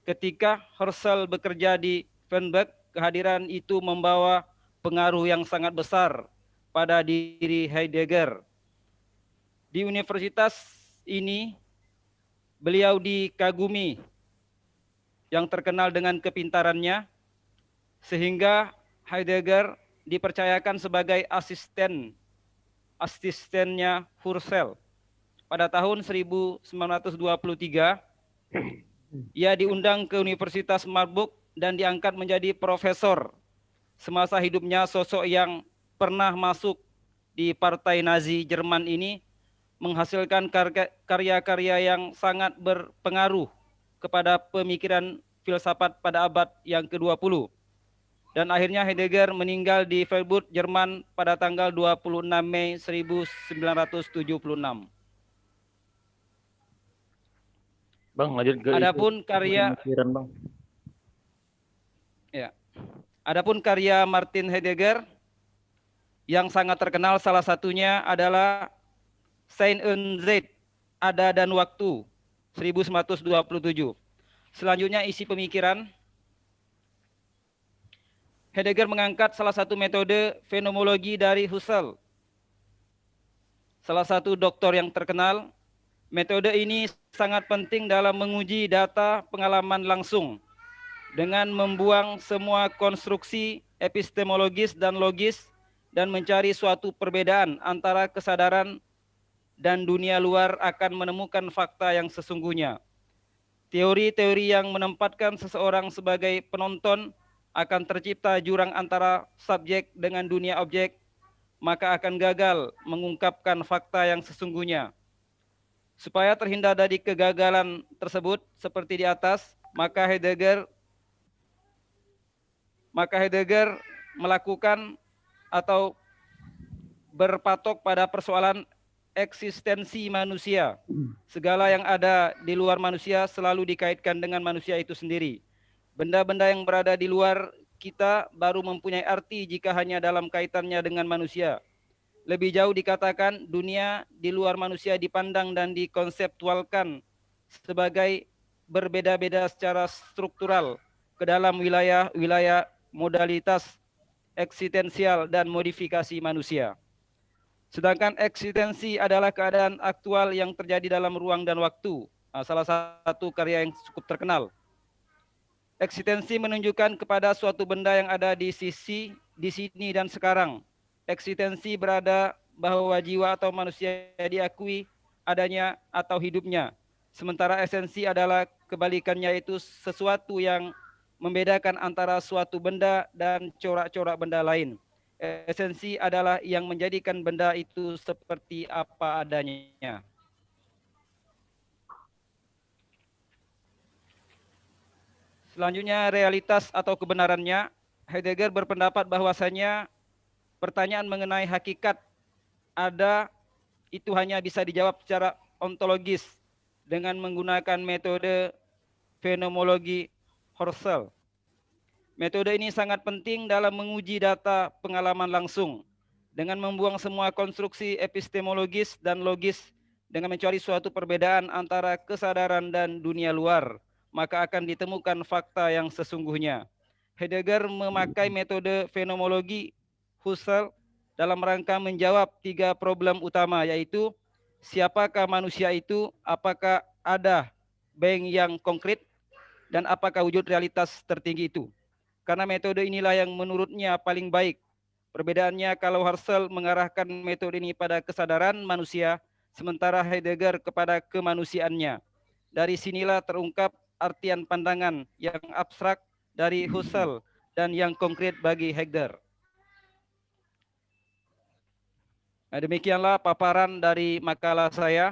Ketika Husserl bekerja di Wittenberg, kehadiran itu membawa pengaruh yang sangat besar pada diri Heidegger. Di universitas ini, beliau dikagumi yang terkenal dengan kepintarannya, sehingga Heidegger dipercayakan sebagai asistennya Husserl. Pada tahun 1923, ia diundang ke Universitas Marburg dan diangkat menjadi profesor. Semasa hidupnya, sosok yang pernah masuk di Partai Nazi Jerman ini menghasilkan karya-karya yang sangat berpengaruh kepada pemikiran filsafat pada abad yang ke-20. Dan akhirnya Heidegger meninggal di Freiburg, Jerman pada tanggal 26 Mei 1976. Bang, lanjut ke Adapun karya Bang. Ya. Adapun karya Martin Heidegger yang sangat terkenal, salah satunya adalah Sein und Zeit, Ada dan Waktu, 1927. Selanjutnya isi pemikiran. Heidegger mengangkat salah satu metode fenomenologi dari Husserl, salah satu doktor yang terkenal. Metode ini sangat penting dalam menguji data pengalaman langsung dengan membuang semua konstruksi epistemologis dan logis dan mencari suatu perbedaan antara kesadaran dan dunia luar akan menemukan fakta yang sesungguhnya. Teori-teori yang menempatkan seseorang sebagai penonton akan tercipta jurang antara subjek dengan dunia objek, maka akan gagal mengungkapkan fakta yang sesungguhnya. Supaya terhindar dari kegagalan tersebut seperti di atas, maka Heidegger melakukan atau berpatok pada persoalan eksistensi manusia. Segala yang ada di luar manusia selalu dikaitkan dengan manusia itu sendiri. Benda-benda yang berada di luar kita baru mempunyai arti jika hanya dalam kaitannya dengan manusia. Lebih jauh dikatakan, dunia di luar manusia dipandang dan dikonseptualkan sebagai berbeda-beda secara struktural ke dalam wilayah-wilayah modalitas eksistensial dan modifikasi manusia. Sedangkan eksistensi adalah keadaan aktual yang terjadi dalam ruang dan waktu. Salah satu karya yang cukup terkenal. Eksistensi menunjukkan kepada suatu benda yang ada di sini dan sekarang. Eksistensi berada bahwa jiwa atau manusia diakui adanya atau hidupnya. Sementara esensi adalah kebalikannya, yaitu sesuatu yang membedakan antara suatu benda dan corak-corak benda lain. Esensi adalah yang menjadikan benda itu seperti apa adanya. Selanjutnya, realitas atau kebenarannya. Heidegger berpendapat bahwasanya pertanyaan mengenai hakikat ada itu hanya bisa dijawab secara ontologis dengan menggunakan metode fenomenologi Husserl. Metode ini sangat penting dalam menguji data pengalaman langsung dengan membuang semua konstruksi epistemologis dan logis dengan mencari suatu perbedaan antara kesadaran dan dunia luar, maka akan ditemukan fakta yang sesungguhnya. Heidegger memakai metode fenomenologi Husserl dalam rangka menjawab 3 problem utama, yaitu siapakah manusia itu, apakah ada being yang konkret, dan apakah wujud realitas tertinggi itu. Karena metode inilah yang menurutnya paling baik. Perbedaannya kalau Husserl mengarahkan metode ini pada kesadaran manusia, sementara Heidegger kepada kemanusiaannya. Dari sinilah terungkap artian pandangan yang abstrak dari Husserl dan yang konkret bagi Heidegger. Nah, demikianlah paparan dari makalah saya.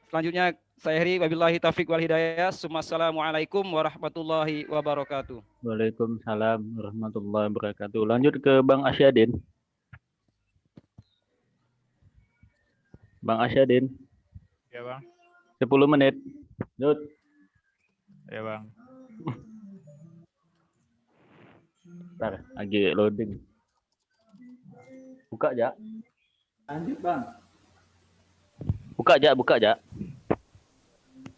Selanjutnya Saya akhiri wabillahi taufiq wal hidayah. Assalamualaikum warahmatullahi wabarakatuh. Waalaikumsalam warahmatullahi wabarakatuh. Lanjut ke Bang Asyadin. Bang Asyadin, Ya Bang, 10 menit. Lanjut. ya Bang. Bentar, lagi loading. Buka aja. Lanjut Bang. Buka aja, buka aja.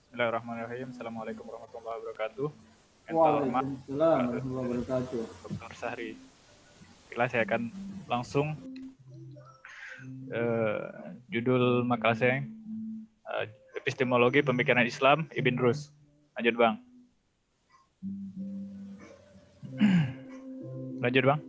Bismillahirrahmanirrahim. Assalamualaikum warahmatullahi wabarakatuh. Yang terhormat Waalaikumsalam warahmatullahi wabarakatuh. Dr. Sahri. Baiklah, saya akan langsung judul makalah saya epistemologi pemikiran Islam Ibn Rus. Lanjut Bang. Lanjut Bang.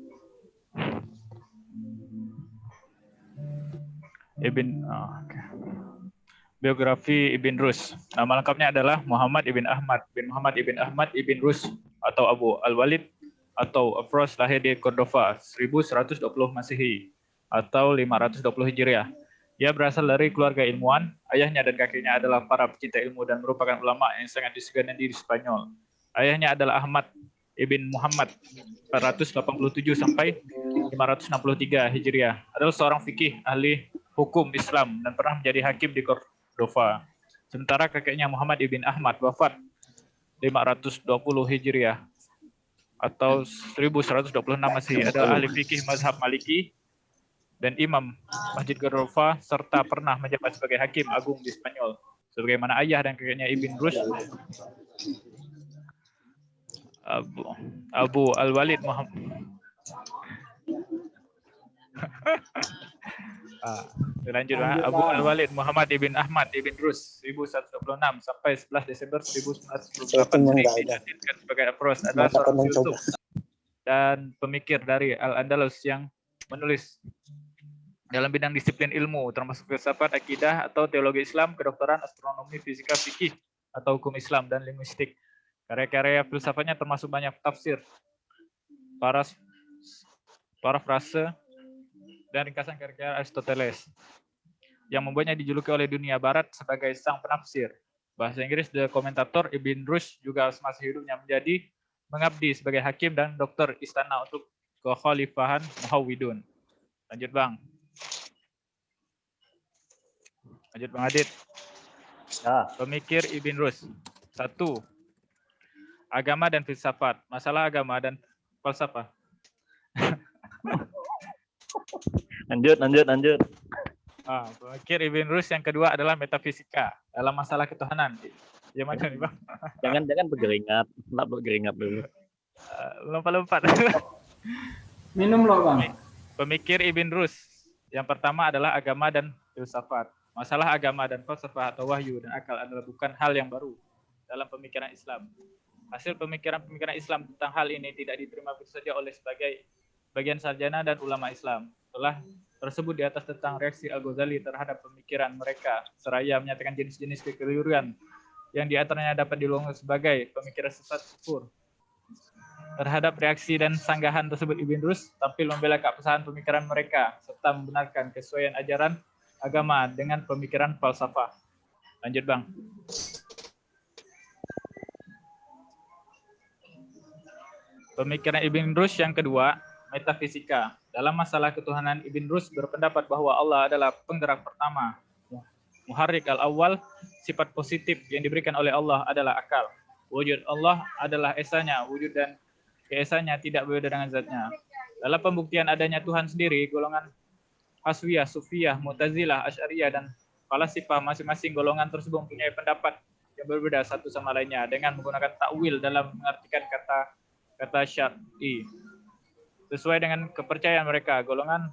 Biografi Ibn Rus. Nama lengkapnya adalah Muhammad Ibn Ahmad bin Muhammad Ibn Ahmad Ibn Rus atau Abu Al-Walid atau Afros, lahir di Cordova 1120 Masehi atau 520 Hijriah. Ia berasal dari keluarga ilmuwan. Ayahnya dan kakeknya adalah para pecinta ilmu dan merupakan ulama yang sangat disegani di Spanyol. Ayahnya adalah Ahmad Ibn Muhammad 487 sampai 563 Hijriah. Adalah seorang fikih ahli hukum Islam dan pernah menjadi hakim di Cordova. Sementara kakeknya Muhammad Ibn Ahmad wafat 520 Hijriah atau 1126 Masehi, adalah ahli fikih mazhab Maliki dan imam Masjid Cordova serta pernah menjabat sebagai hakim agung di Spanyol. Sebagaimana ayah dan kakeknya Ibn Rus, Abu Al-Walid Muhammad lanjut Abu Al-Walid Muhammad Ibn Ahmad Ibn Rus 1126 sampai 11 Desember 1928 didatangkan sebagai Afros, adalah seorang filsuf dan pemikir dari Al-Andalus yang menulis dalam bidang disiplin ilmu termasuk filsafat, akidah atau teologi Islam, kedokteran, astronomi, fisika, fikih atau hukum Islam dan linguistik. Karya-karya filsafatnya termasuk banyak tafsir, parafrase, dan ringkasan karya Aristoteles yang membuatnya dijuluki oleh dunia barat sebagai sang penafsir. Bahasa Inggris The Commentator. Ibn Rushd juga semasa hidupnya menjadi mengabdi sebagai hakim dan dokter istana untuk kekhalifahan Muhawwidun. Lanjut Bang. Lanjut Bang Adit. Ya. Pemikir Ibn Rushd. 1. Agama dan filsafat. Masalah agama dan falsafah. Lanjut. Pemikir Ibn Rushd yang kedua adalah metafisika dalam masalah ketuhanan. Gimana nih Bang? Jangan berkeringat. Nggak berkeringat dulu. Lompat-lompat. Minum loh Bang. Pemikir Ibn Rushd yang pertama adalah agama dan filsafat. Masalah agama dan falsafah atau wahyu dan akal adalah bukan hal yang baru dalam pemikiran Islam. Hasil pemikiran Islam tentang hal ini tidak diterima begitu saja oleh sebagai bagian sarjana dan ulama Islam. Telah tersebut di atas tentang reaksi Al-Ghazali terhadap pemikiran mereka, seraya menyatakan jenis-jenis kekeliruan yang diantaranya dapat dilonggar sebagai pemikiran sesat kufur. Terhadap reaksi dan sanggahan tersebut, Ibn Rushd tampil membela keabsahan pemikiran mereka serta membenarkan kesesuaian ajaran agama dengan pemikiran falsafah. Lanjut Bang. Pemikiran Ibn Rushd yang kedua, metafisika. Dalam masalah ketuhanan, Ibn Rushd berpendapat bahwa Allah adalah penggerak pertama. Muharrik al-awwal, sifat positif yang diberikan oleh Allah adalah akal. Wujud Allah adalah esanya, wujud dan keesanya tidak berbeda dengan zatnya. Dalam pembuktian adanya Tuhan sendiri, golongan Haswiyah, Sufiyah, Mu'tazilah, Asy'ariyah, dan Falasifah masing-masing golongan tersebut mempunyai pendapat yang berbeda satu sama lainnya dengan menggunakan takwil dalam mengartikan kata syar'i. Sesuai dengan kepercayaan mereka, golongan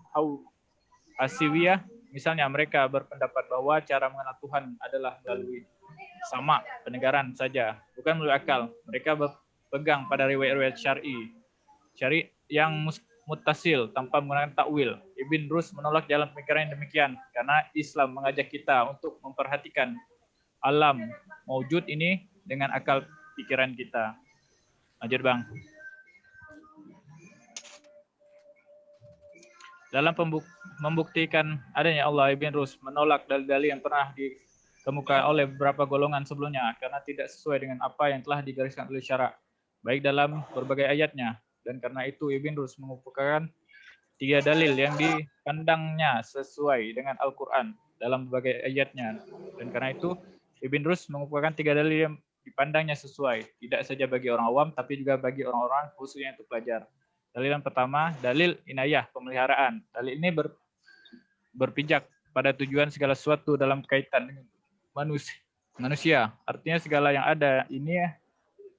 Hasiwiyah misalnya mereka berpendapat bahwa cara mengenal Tuhan adalah melalui sama pendengaran saja, bukan melalui akal. Mereka berpegang pada riwayat-riwayat syar'i yang muttasil tanpa menggunakan takwil. Ibn Rushd menolak jalan pemikiran yang demikian karena Islam mengajak kita untuk memperhatikan alam maujud ini dengan akal pikiran kita. Lanjut Bang. Dalam membuktikan adanya Allah, Ibn Rushd menolak dalil-dalil yang pernah dikemukakan oleh beberapa golongan sebelumnya karena tidak sesuai dengan apa yang telah digariskan oleh syara, baik dalam berbagai ayatnya. Dan karena itu Ibn Rus mengumpulkan 3 dalil yang dipandangnya sesuai dengan Al-Quran dalam berbagai ayatnya. Dan karena itu Ibn Rus mengumpulkan 3 dalil yang dipandangnya sesuai, tidak saja bagi orang awam, tapi juga bagi orang-orang khususnya untuk pelajar. Dalil yang pertama, dalil inayah, pemeliharaan. Dalil ini berpijak pada tujuan segala sesuatu dalam kaitan dengan manusia. Artinya segala yang ada ini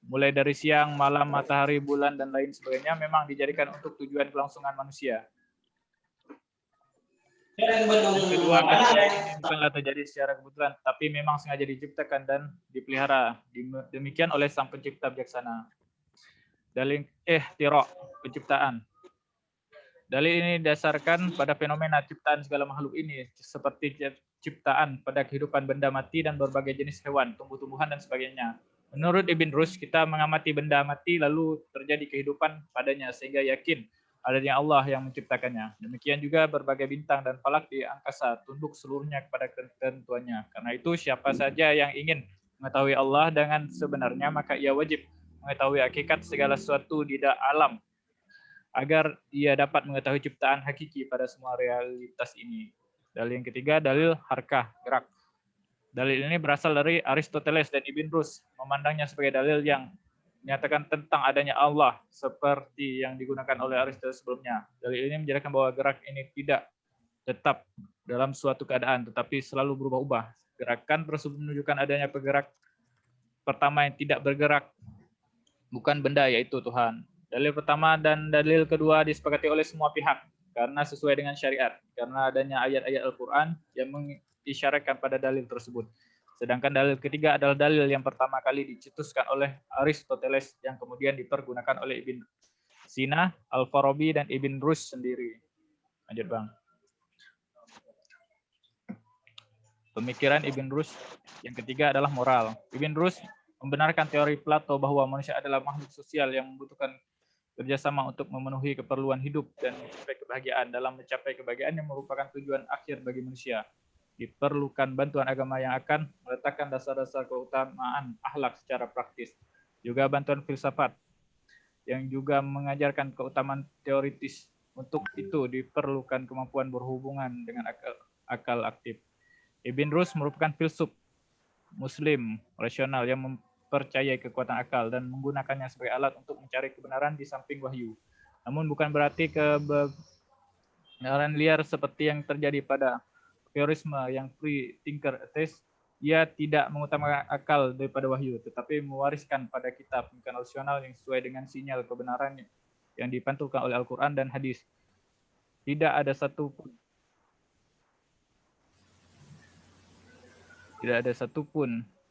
mulai dari siang, malam, matahari, bulan, dan lain sebagainya memang dijadikan untuk tujuan kelangsungan manusia. Yang kedua, ini bukanlah terjadi secara kebetulan, tapi memang sengaja diciptakan dan dipelihara. Demikian oleh Sang Pencipta bijaksana. Dalil ihtiraq, penciptaan. Dalil ini didasarkan pada fenomena ciptaan segala makhluk ini, seperti ciptaan pada kehidupan benda mati dan berbagai jenis hewan, tumbuh-tumbuhan, dan sebagainya. Menurut Ibn Rus, kita mengamati benda mati lalu terjadi kehidupan padanya sehingga yakin adanya Allah yang menciptakannya. Demikian juga berbagai bintang dan falak di angkasa tunduk seluruhnya kepada ketentuannya. Karena itu siapa saja yang ingin mengetahui Allah dengan sebenarnya, maka ia wajib mengetahui hakikat segala sesuatu di alam agar ia dapat mengetahui ciptaan hakiki pada semua realitas ini. Dalil yang ketiga, dalil harkah, gerak. Dalil ini berasal dari Aristoteles dan Ibn Rus, memandangnya sebagai dalil yang menyatakan tentang adanya Allah seperti yang digunakan oleh Aristoteles sebelumnya. Dalil ini menjelaskan bahwa gerak ini tidak tetap dalam suatu keadaan, tetapi selalu berubah-ubah. Gerakan tersebut menunjukkan adanya penggerak pertama yang tidak bergerak, bukan benda, yaitu Tuhan. Dalil pertama dan dalil kedua disepakati oleh semua pihak karena sesuai dengan syariat, karena adanya ayat-ayat Al-Quran yang mengisyaratkan pada dalil tersebut. Sedangkan dalil ketiga adalah dalil yang pertama kali dicetuskan oleh Aristoteles yang kemudian dipergunakan oleh Ibn Sina, Al-Farabi, dan Ibn Rus sendiri. Lanjut, Bang. Pemikiran Ibn Rus yang ketiga adalah moral. Ibn Rus membenarkan teori Plato bahwa manusia adalah makhluk sosial yang membutuhkan kerjasama untuk memenuhi keperluan hidup dan mencapai kebahagiaan. Dalam mencapai kebahagiaan yang merupakan tujuan akhir bagi manusia, diperlukan bantuan agama yang akan meletakkan dasar-dasar keutamaan akhlak secara praktis. Juga bantuan filsafat yang juga mengajarkan keutamaan teoritis. Untuk itu diperlukan kemampuan berhubungan dengan akal aktif. Ibn Rus merupakan filsuf Muslim rasional yang mempercayai kekuatan akal dan menggunakannya sebagai alat untuk mencari kebenaran di samping wahyu. Namun bukan berarti kebenaran liar seperti yang terjadi pada teorisme yang free thinker atheist. Ia tidak mengutamakan akal daripada wahyu, tetapi mewariskan pada kitab pemikiran rasional yang sesuai dengan sinyal kebenaran yang dipantulkan oleh Al-Quran dan hadis. Tidak ada satupun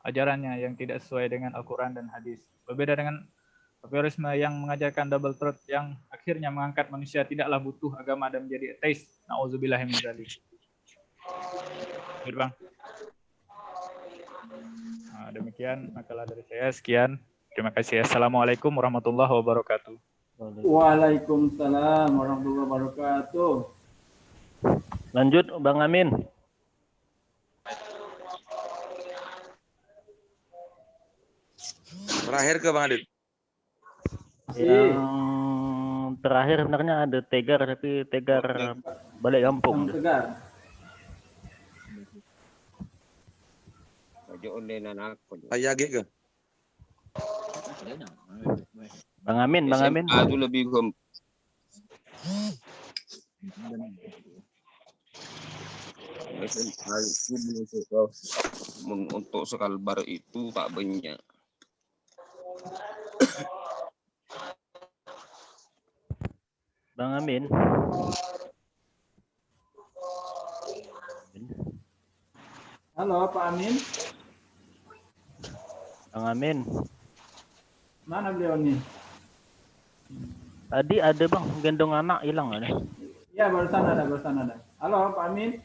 ajarannya yang tidak sesuai dengan Al-Quran dan hadis. Berbeda dengan teorisme yang mengajarkan double truth yang akhirnya mengangkat manusia tidaklah butuh agama dan menjadi ateis. Na'udzubillah min dzalik. Bang. Nah, demikian makalah dari saya. Sekian. Terima kasih. Assalamualaikum warahmatullahi wabarakatuh. Waalaikumsalam warahmatullahi wabarakatuh. Lanjut, Bang Amin. Terakhir ke Bang Adit. Yang terakhir sebenarnya ada Tegar, tapi Tegar balik kampung. Tegar. Ayah ke? Bang Amin, Bang Amin. Itu lebih untuk sekalbar itu tak banyak. Bang Amin. Halo Pak Amin. Bang Amin. Mana beliau nih? Tadi ada Bang, gendong anak hilang ada. Ya, barusan ada. Halo Pak Amin.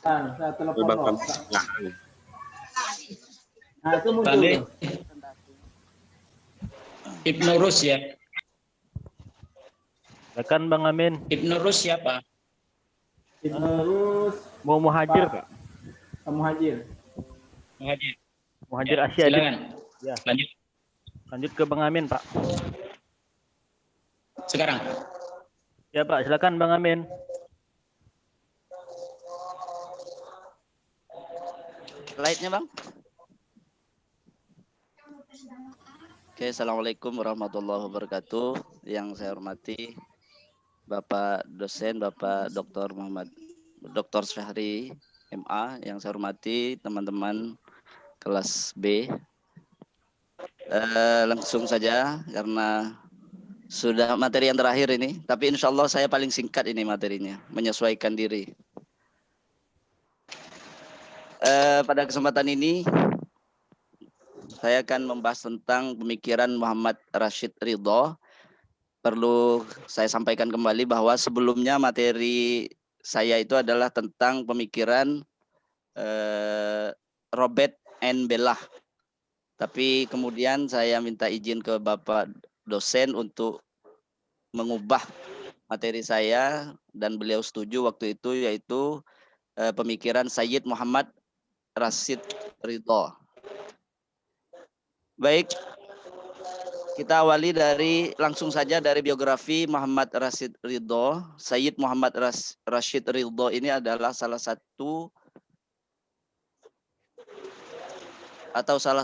Saya telepon loh. Nah, itu muncul. Tadi Ibn Rus ya. Silakan Bang Amin. Ibnu Rus siapa? Ibnu Rus Mau Muhajir, Pak. Muhajir. Muhajir. Muhajir Ya, Asia. silakan. Ya. Lanjut. Lanjut ke Bang Amin, Pak. Sekarang. Ya, Pak. Silakan Bang Amin. Slide-nya, Bang. Oke, Assalamualaikum warahmatullahi wabarakatuh. Yang saya hormati Bapak dosen, Bapak Dr. Muhammad Dr. Syahri MA, yang saya hormati teman-teman kelas B. Langsung saja karena sudah materi yang terakhir ini, tapi insya Allah saya paling singkat ini materinya, menyesuaikan diri. Pada kesempatan ini saya akan membahas tentang pemikiran Muhammad Rashid Ridho. Perlu saya sampaikan kembali bahwa sebelumnya materi saya itu adalah tentang pemikiran Robert N. Bellah. Tapi kemudian saya minta izin ke Bapak dosen untuk mengubah materi saya dan beliau setuju waktu itu, yaitu pemikiran Sayyid Muhammad Rashid Ridho. Baik, kita awali langsung saja dari biografi Muhammad Rashid Ridho. Sayyid Muhammad Rashid Ridho ini adalah salah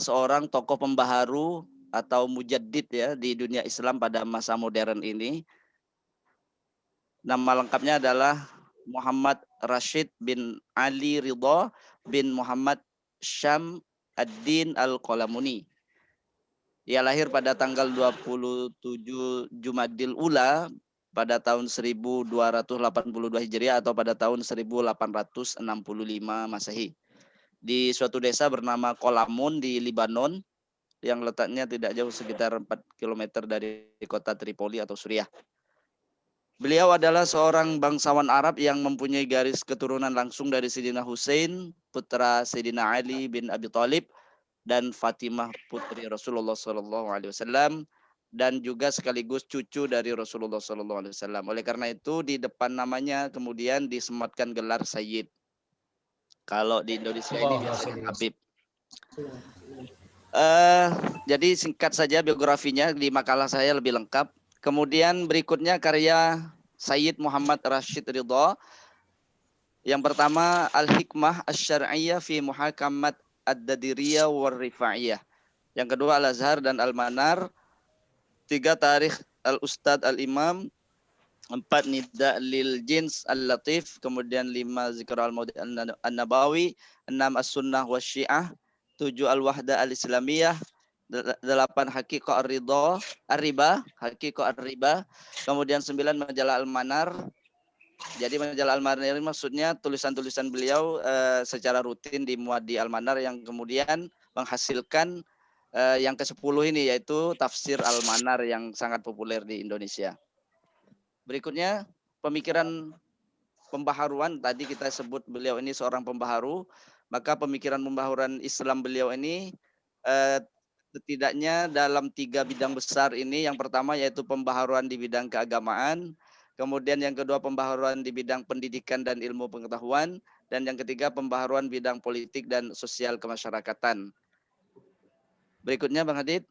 seorang tokoh pembaharu atau mujaddid ya di dunia Islam pada masa modern ini. Nama lengkapnya adalah Muhammad Rashid bin Ali Ridho bin Muhammad Syam ad-Din al-Qalamuni. Ia lahir pada tanggal 27 Jumadil Ula pada tahun 1282 Hijriah atau pada tahun 1865 Masehi. Di suatu desa bernama Qolamun di Libanon yang letaknya tidak jauh, sekitar 4 km dari kota Tripoli atau Suriah. Beliau adalah seorang bangsawan Arab yang mempunyai garis keturunan langsung dari Sayyidina Hussein, putra Sayyidina Ali bin Abi Thalib, dan Fatimah putri Rasulullah SAW, dan juga sekaligus cucu dari Rasulullah SAW. Oleh karena itu di depan namanya kemudian disematkan gelar Sayyid. Kalau di Indonesia ini biasanya Habib. Jadi singkat saja biografinya, di makalah saya lebih lengkap. Kemudian berikutnya karya Sayyid Muhammad Rashid Ridho. Yang pertama Al-Hikmah Asy-Syar'iyyah fi Muhakamat Ad-Dadiriyah war Rifa'iyah. Yang kedua Al-Azhar dan Al-Manar. 3 Tarikh Al-Ustad Al-Imam. 4 Nida' lil Jins Al-Latif. Kemudian 5 Zikr al-Maudi An-Nabawi. 6 As-Sunnah wa Syiah. 7 Al-Wahda Al-Islamiyah. 8 Haqiqah Ar-Riba, Haqiqah Ar-Riba. Kemudian 9 Majalah Al-Manar. Jadi Majalah Al-Manar ini maksudnya tulisan-tulisan beliau secara rutin dimuat di Al-Manar, yang kemudian menghasilkan yang ke-10 ini, yaitu Tafsir Al-Manar yang sangat populer di Indonesia. Berikutnya pemikiran pembaharuan. Tadi kita sebut beliau ini seorang pembaharu, maka pemikiran pembaharuan Islam beliau ini setidaknya dalam 3 bidang besar ini. Yang pertama yaitu pembaharuan di bidang keagamaan, kemudian yang kedua pembaharuan di bidang pendidikan dan ilmu pengetahuan, dan yang ketiga pembaharuan bidang politik dan sosial kemasyarakatan. Berikutnya Bang Hadid.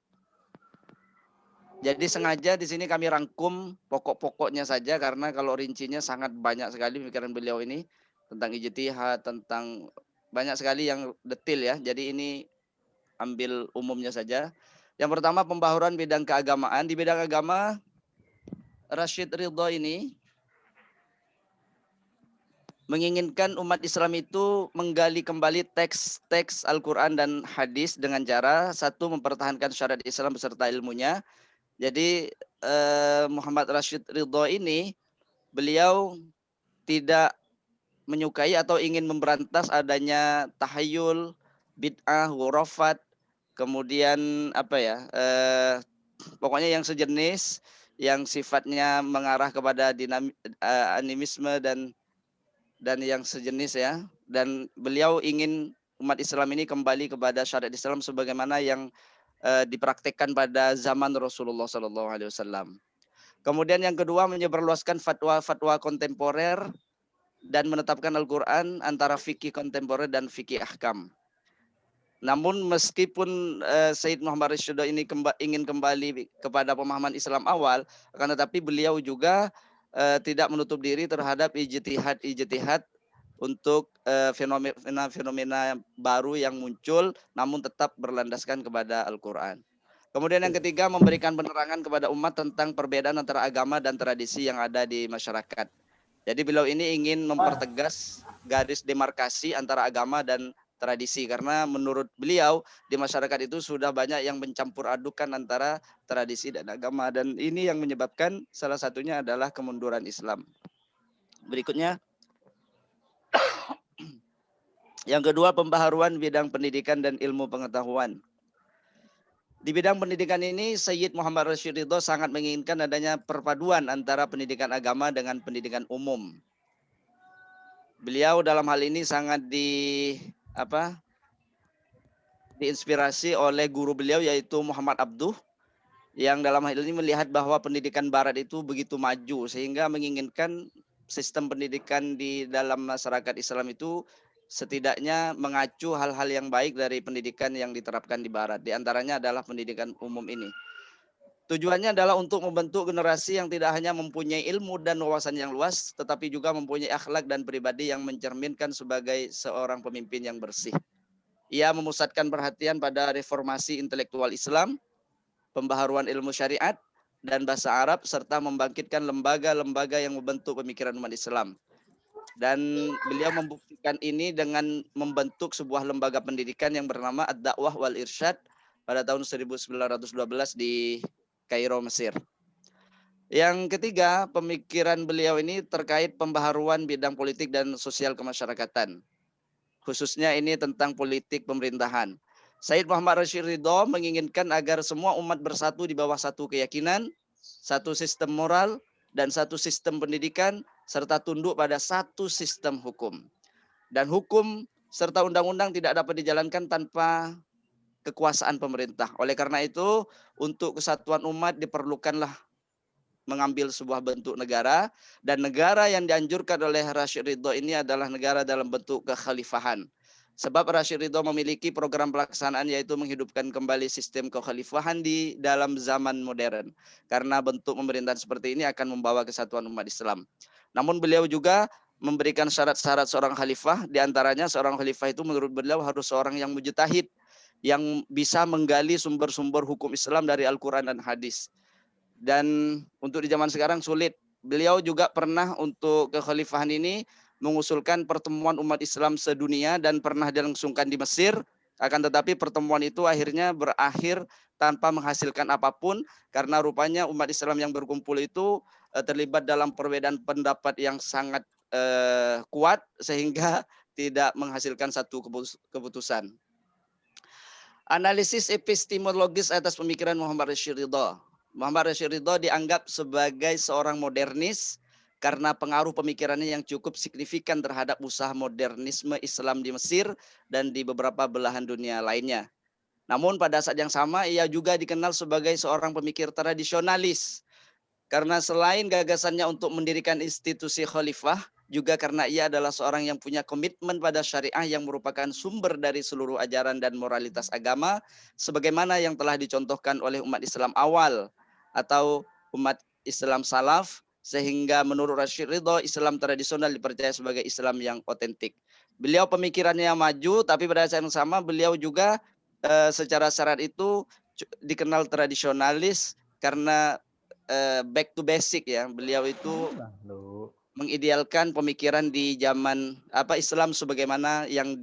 Jadi sengaja di sini kami rangkum pokok-pokoknya saja, karena kalau rincinya sangat banyak sekali pemikiran beliau ini tentang ijtihad, tentang banyak sekali yang detail ya. Jadi ini ambil umumnya saja. Yang pertama pembaharuan bidang keagamaan. Di bidang agama Rashid Ridho ini menginginkan umat Islam itu menggali kembali teks-teks Al-Quran dan hadis dengan cara satu, mempertahankan syariat Islam beserta ilmunya. Jadi Muhammad Rashid Ridho ini beliau tidak menyukai atau ingin memberantas adanya tahayul, bid'ah, khurafat, kemudian pokoknya yang sejenis yang sifatnya mengarah kepada animisme dan yang sejenis ya. Dan beliau ingin umat Islam ini kembali kepada syariat Islam sebagaimana yang dipraktekkan pada zaman Rasulullah SAW. Kemudian yang kedua, menyebarluaskan fatwa-fatwa kontemporer dan menetapkan Al-Quran antara fikih kontemporer dan fikih ahkam. Namun meskipun Sayyid Muhammad Rashid Ridho ini ingin kembali kepada pemahaman Islam awal, akan tetapi beliau juga tidak menutup diri terhadap ijtihad untuk fenomena baru yang muncul, namun tetap berlandaskan kepada Al-Quran. Kemudian yang ketiga, memberikan penerangan kepada umat tentang perbedaan antara agama dan tradisi yang ada di masyarakat. Jadi beliau ini ingin mempertegas garis demarkasi antara agama dan tradisi, karena menurut beliau di masyarakat itu sudah banyak yang mencampur adukan antara tradisi dan agama, dan ini yang menyebabkan salah satunya adalah kemunduran Islam. Berikutnya, yang kedua, pembaharuan bidang pendidikan dan ilmu pengetahuan. Di bidang pendidikan ini, Sayyid Muhammad Rashid Ridho sangat menginginkan adanya perpaduan antara pendidikan agama dengan pendidikan umum. Beliau dalam hal ini sangat diinspirasi oleh guru beliau, yaitu Muhammad Abduh, yang dalam hal ini melihat bahwa pendidikan barat itu begitu maju sehingga menginginkan sistem pendidikan di dalam masyarakat Islam itu setidaknya mengacu hal-hal yang baik dari pendidikan yang diterapkan di barat. Di antaranya adalah pendidikan umum ini. Tujuannya adalah untuk membentuk generasi yang tidak hanya mempunyai ilmu dan wawasan yang luas, tetapi juga mempunyai akhlak dan pribadi yang mencerminkan sebagai seorang pemimpin yang bersih. Ia memusatkan perhatian pada reformasi intelektual Islam, pembaharuan ilmu syariat, dan bahasa Arab, serta membangkitkan lembaga-lembaga yang membentuk pemikiran umat Islam. Dan beliau membuktikan ini dengan membentuk sebuah lembaga pendidikan yang bernama Ad-Da'wah wal Irsyad pada tahun 1912 di Kairo, Mesir. Yang ketiga, pemikiran beliau ini terkait pembaharuan bidang politik dan sosial kemasyarakatan. Khususnya ini tentang politik pemerintahan. Sayyid Muhammad Rashid Ridho menginginkan agar semua umat bersatu di bawah satu keyakinan, satu sistem moral, dan satu sistem pendidikan, serta tunduk pada satu sistem hukum. Dan hukum serta undang-undang tidak dapat dijalankan tanpa kekuasaan pemerintah. Oleh karena itu, untuk kesatuan umat diperlukanlah mengambil sebuah bentuk negara, dan negara yang dianjurkan oleh Rashid Ridho ini adalah negara dalam bentuk kekhalifahan. Sebab Rashid Ridho memiliki program pelaksanaan, yaitu menghidupkan kembali sistem kekhalifahan di dalam zaman modern. Karena bentuk pemerintahan seperti ini akan membawa kesatuan umat Islam. Namun beliau juga memberikan syarat-syarat seorang khalifah. Di antaranya seorang khalifah itu menurut beliau harus seorang yang mujtahid, yang bisa menggali sumber-sumber hukum Islam dari Al-Quran dan hadis. Dan untuk di zaman sekarang sulit. Beliau juga pernah untuk kekhalifahan ini mengusulkan pertemuan umat Islam sedunia dan pernah dilangsungkan di Mesir. Akan tetapi pertemuan itu akhirnya berakhir tanpa menghasilkan apapun, karena rupanya umat Islam yang berkumpul itu terlibat dalam perbedaan pendapat yang sangat kuat sehingga tidak menghasilkan satu keputusan. Analisis epistemologis atas pemikiran Muhammad Rashid Ridho. Muhammad Rashid Ridho dianggap sebagai seorang modernis karena pengaruh pemikirannya yang cukup signifikan terhadap usaha modernisme Islam di Mesir dan di beberapa belahan dunia lainnya. Namun pada saat yang sama ia juga dikenal sebagai seorang pemikir tradisionalis. Karena selain gagasannya untuk mendirikan institusi khalifah, juga karena ia adalah seorang yang punya komitmen pada syariah yang merupakan sumber dari seluruh ajaran dan moralitas agama, sebagaimana yang telah dicontohkan oleh umat Islam awal atau umat Islam salaf, sehingga menurut Rashid Ridho Islam tradisional dipercaya sebagai Islam yang otentik. Beliau pemikirannya maju, tapi pada saat yang sama beliau juga secara syarat itu dikenal tradisionalis karena back to basic ya. Beliau itu mengidealkan pemikiran di zaman Islam sebagaimana yang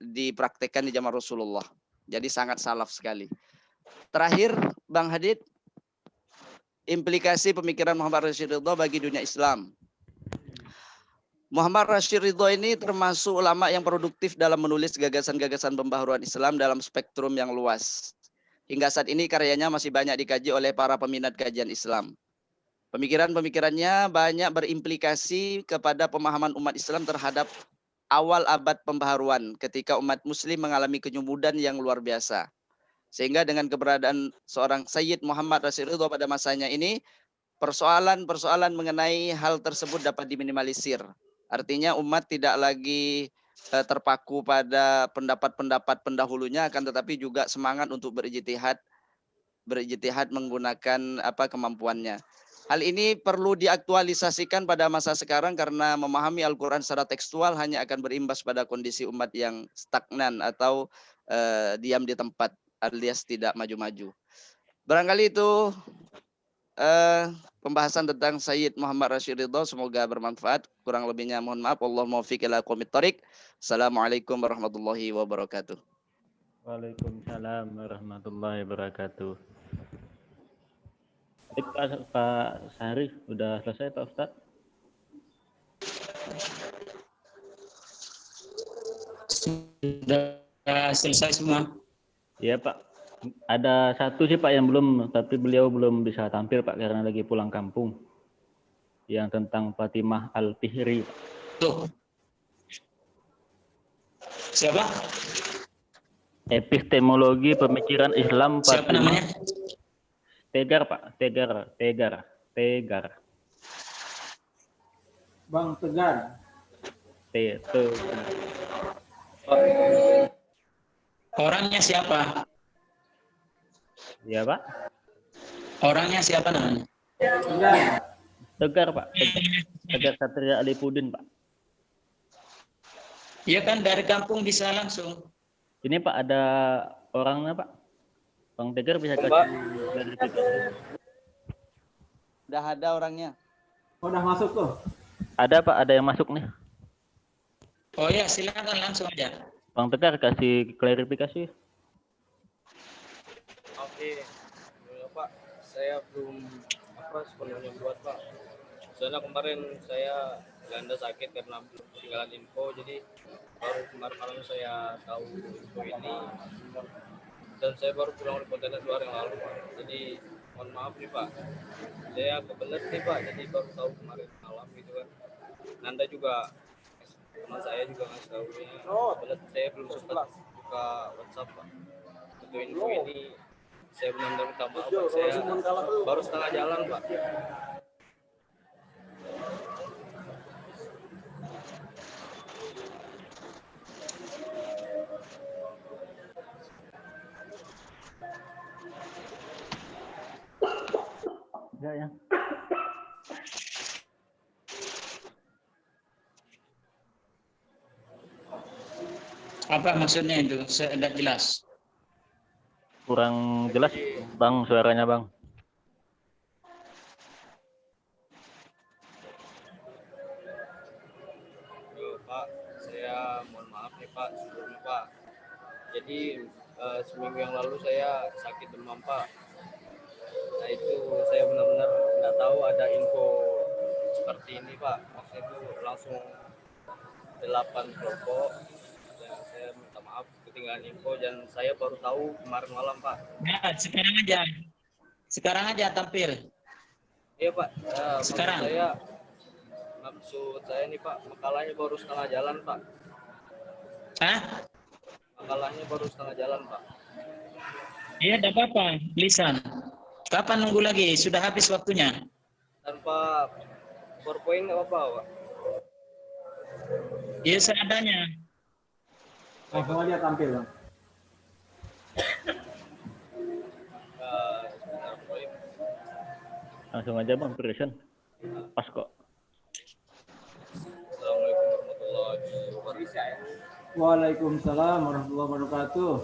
dipraktekkan di zaman Rasulullah. Jadi sangat salaf sekali. Terakhir, Bang Hadid, implikasi pemikiran Muhammad Rashid Ridho bagi dunia Islam. Muhammad Rashid Ridho ini termasuk ulama yang produktif dalam menulis gagasan-gagasan pembaharuan Islam dalam spektrum yang luas. Hingga saat ini karyanya masih banyak dikaji oleh para peminat kajian Islam. Pemikiran-pemikirannya banyak berimplikasi kepada pemahaman umat Islam terhadap awal abad pembaharuan ketika umat Muslim mengalami kenyumudan yang luar biasa. Sehingga dengan keberadaan seorang Sayyid Muhammad Rashid Ridho pada masanya ini, persoalan-persoalan mengenai hal tersebut dapat diminimalisir. Artinya umat tidak lagi terpaku pada pendapat-pendapat pendahulunya, akan tetapi juga semangat untuk berijtihad menggunakan kemampuannya. Hal ini perlu diaktualisasikan pada masa sekarang karena memahami Al-Quran secara tekstual hanya akan berimbas pada kondisi umat yang stagnan atau diam di tempat alias tidak maju-maju. Barangkali itu pembahasan tentang Sayyid Muhammad Rashid Ridho, semoga bermanfaat. Kurang lebihnya mohon maaf. Allahumma muwaffiq ila aqwamit thoriq. Assalamualaikum warahmatullahi wabarakatuh. Waalaikumsalam warahmatullahi wabarakatuh. Pak Sahri, sudah selesai Pak Ustadz? Sudah selesai semua. Iya Pak. Ada satu sih Pak yang belum, tapi beliau belum bisa tampil Pak karena lagi pulang kampung. Yang tentang Fatimah Al-Fihri. Tuh. Siapa? Epistemologi Pemikiran Islam Siapa Fatimah. namanya? Tegar Pak, Tegar. Bang Tegar. Orangnya siapa? Iya Pak. Orangnya siapa namanya? Tegar Pak. Tegar Satria Alipudin Pak. Iya kan dari kampung bisa langsung. Ini Pak ada orangnya Pak. Bang Tegar bisa kasih klarifikasi. Udah ada orangnya. Oh, udah masuk tuh. Ada Pak, ada yang masuk nih. Oh ya, silakan langsung aja. Bang Tegar kasih klarifikasi. Oke, Pak, saya belum sepenuhnya buat Pak. Soalnya kemarin saya ganda sakit karena belum ketinggalan info, jadi baru kemarin malam saya tahu info ini. Dan saya baru pulang dari Pontianak 2 hari yang lalu, Pak. Jadi mohon maaf nih Pak, saya kebelet nih Pak, jadi baru tahu kemarin malam gitu kan. Nanda juga, teman saya juga ngasih tahunya, kebelet saya belum sempat buka WhatsApp Pak. Untuk info ini saya benar-benar minta maaf Pak, saya baru setengah jalan Pak. Ya. Apa maksudnya itu? Saya tidak jelas. Kurang jelas Bang suaranya Bang. Pak, saya mohon maaf nih Pak sebelumnya Pak. Jadi seminggu yang lalu saya sakit demam Pak. Nah itu saya benar-benar nggak tahu ada info seperti ini Pak. Maksudnya itu langsung 8 kelompok. Dan saya minta maaf ketinggalan info dan saya baru tahu kemarin malam Pak. Nah, sekarang aja tampil. Iya Pak. Sekarang. Maksud saya nih Pak, makalahnya baru setengah jalan Pak. Hah? Makalahnya baru setengah jalan Pak. Iya, tidak apa-apa. Lisan. Kapan nunggu lagi? Sudah habis waktunya. Tanpa PowerPoint nggak apa-apa Pak. Iya, seadanya. Langsung aja tampil Bang. Langsung aja Bang, present. Pas kok. Assalamualaikum warahmatullahi wabarakatuh. Waalaikumsalam warahmatullahi wabarakatuh.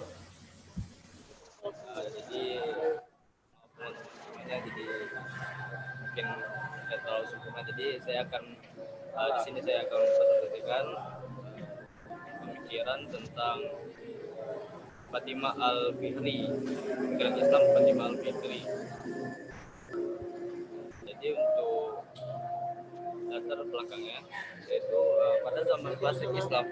Jadi semuanya jadi mungkin tidak terlalu sempurna. Jadi saya akan di sini saya akan mempresentasikan pemikiran tentang Fatimah Al-Fihri, pemikiran Islam Fatimah Al-Fihri. Jadi untuk latar belakangnya, yaitu pada zaman klasik Islam,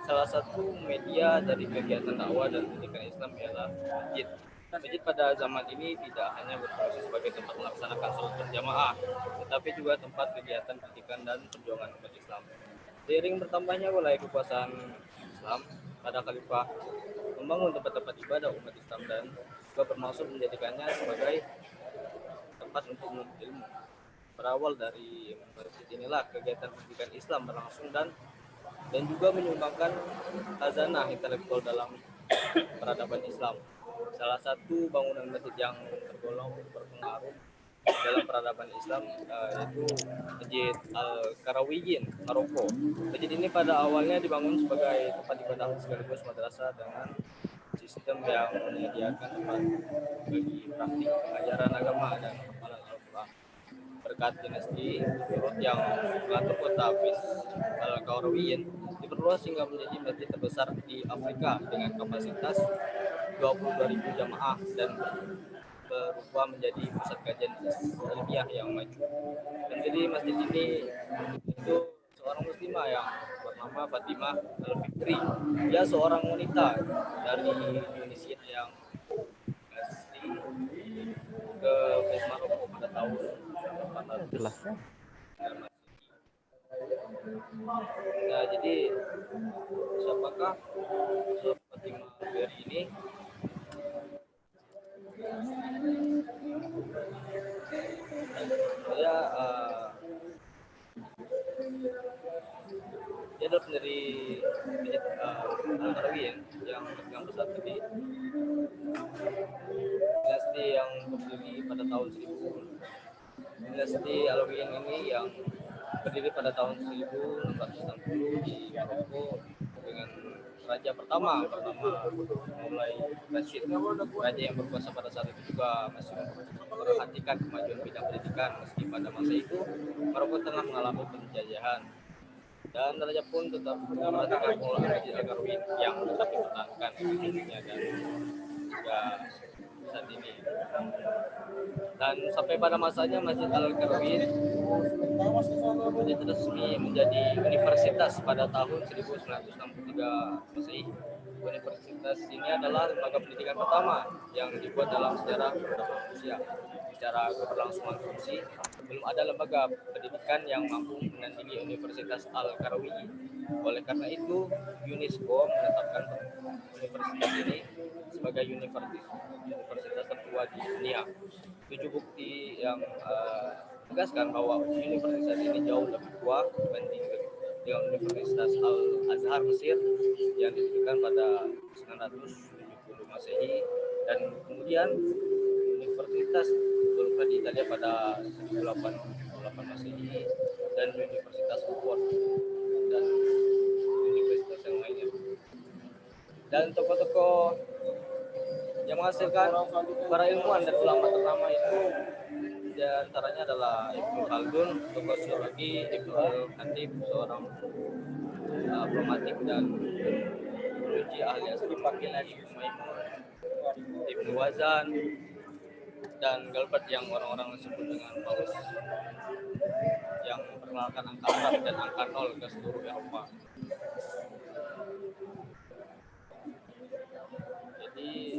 salah satu media dari kegiatan dakwah dan pendidikan Islam ialah masjid. Masjid pada zaman ini tidak hanya berfungsi sebagai tempat melaksanakan sholat berjamaah, tetapi juga tempat kegiatan pendidikan dan perjuangan umat Islam. Seiring bertambahnya wilayah kekuasaan Islam, pada khalifah membangun tempat-tempat ibadah umat Islam dan juga bermaksud menjadikannya sebagai tempat untuk menuntut ilmu. berawal dari masjid inilah kegiatan pendidikan Islam berlangsung dan juga menyumbangkan khazanah intelektual dalam peradaban Islam. Salah satu bangunan masjid yang tergolong berpengaruh dalam peradaban Islam yaitu Masjid Al-Qarawiyyin, Maroko. Masjid ini pada awalnya dibangun sebagai tempat ibadah sekaligus madrasah dengan sistem yang menyediakan tempat bagi praktik pengajaran agama dan hafalan Al-Quran. Berkat dinasti Turut yang mengatur kota Fis Al-Qarawiyyin diperluas hingga menjadi masjid terbesar di Afrika dengan kapasitas 22.000 jamaah dan berubah menjadi pusat kajian ilmiah yang maju. Pendiri masjid ini itu seorang muslimah yang bernama Fatimah Al-Fikri. Dia seorang wanita dari Indonesia yang asli ke Maroko pada tahun 1800. Nah, jadi siapakah Fatimah Al-Fikri ini? Dia adalah pendiri Masjid Al-Qarawiyyin yang tergabung saat ini. Dinasti yang berdiri pada tahun 1000. Dinasti Alawiyyin ini yang berdiri pada tahun 1660 di Maroko dengan raja pertama bernama Moulay Rashid. Raja yang berkuasa pada saat itu juga masih memperhatikan kemajuan bidang pendidikan meski pada masa itu Maroko tengah mengalami penjajahan. Dan raja pun tetap memperhatikan Masjid Al-Qarawiyyin yang tetap dipertahankan eksistensinya dan juga saat ini. Dan sampai pada masanya Masjid Al-Qarawiyyin menjadi resmi menjadi universitas pada tahun 1963 Masehi. Universitas ini adalah lembaga pendidikan pertama yang dibuat dalam sejarah peradaban manusia. Secara keberlangsungan fungsi, belum ada lembaga pendidikan yang mampu menandingi Universitas Al-Qarawiyyin. Oleh karena itu, UNESCO menetapkan universitas ini sebagai universitas tertua di dunia. 7 bukti yang menegaskan bahwa universitas ini jauh lebih tua dibanding dengan Universitas Al-Azhar Mesir yang didirikan pada 970 Masehi dan kemudian Universitas Bologna di Italia pada 1088 Masehi dan Universitas Oxford dan universitas yang lainnya. Dan tokoh-tokoh yang menghasilkan para ilmuwan dan ulama ternama itu di antaranya adalah Ibnu Khaldun, tokoh sosiologi, Ibnu Al-Khatib, seorang diplomatik dan penguji ahli astronomi, Ibnu Wazan, dan Galbert yang orang-orang sebut dengan Paus yang memperkenalkan angka Arab dan angka 0 ke seluruh Eropa. Jadi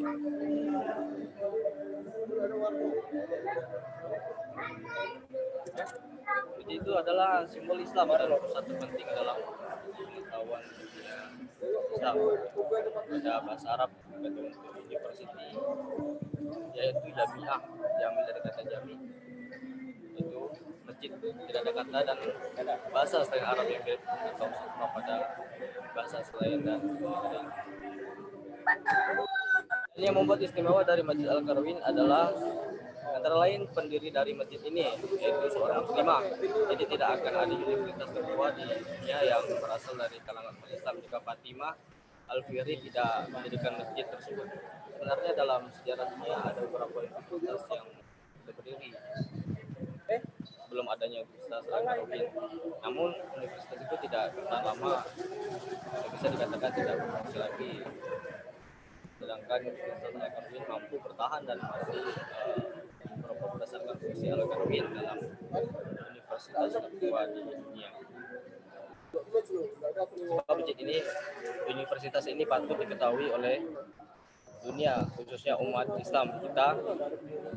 itu adalah simbol Islam, adalah pusat terpenting dalam pengetahuan Islam. Ada bahasa Arab untuk university, yaitu jamiah, diambil dari kata jami, itu masjid, tidak ada kata dan bahasa selain Arab yang mirip atau sama pada bahasa selain dan lain. Yang membuat istimewa dari Masjid Al-Qarawiyyin adalah antara lain pendiri dari masjid ini yaitu seorang muslimah. Jadi tidak akan ada universitas tertua di dunia yang berasal dari kalangan Islam jika Fatimah Al-Fikri tidak mendirikan masjid tersebut. Sebenarnya dalam sejarah dunia ada beberapa universitas yang berdiri sebelum adanya Universitas Al-Qarawiyyin. Namun universitas itu tidak bertahan lama, bisa dikatakan tidak berfungsi lagi. Sedangkan Universitas Al-Qarawiyyin mampu bertahan dan masih beroperasi berdasarkan fungsi Al-Qarawiyyin dalam universitas tertua di dunia. Masjid ini, universitas ini patut diketahui oleh dunia, khususnya umat Islam kita,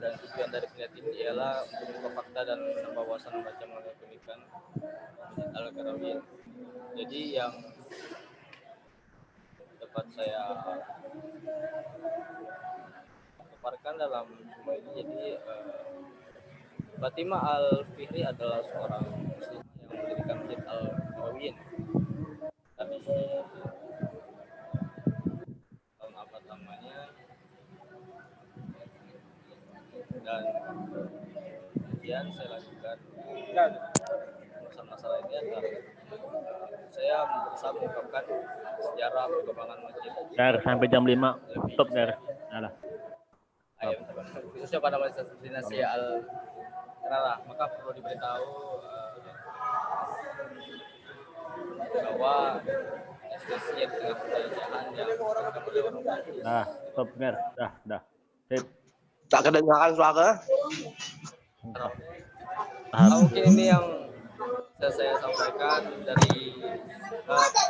dan tujuan dari penelitian ini ialah untuk membuka fakta dan menambah wawasan membaca mengenai pendidikan Masjid Al-Qarawiyyin. Jadi yang dapat saya paparkan dalam semua ini, jadi Fatimah Al-Fihri adalah seorang muslimah yang mendirikan Masjid Al-Nawawiyyin. Tapi tahun apa namanya, dan kemudian saya lakukan urusan masalah ini adalah saya berusaha mengungkapkan sejarah perkembangan masjid. Dar, sampai jam 5. Stop, Dar. Alah. Khususnya pada masa dinasti Al-Qaralah, maka perlu diberitahu bahwa institusi yang tengah penjajahan yang dilakukan oleh orang Prancis. Stop, Dar. Dah. Sip. Tak kedengaran suara. Mungkin ini yang saya sampaikan dari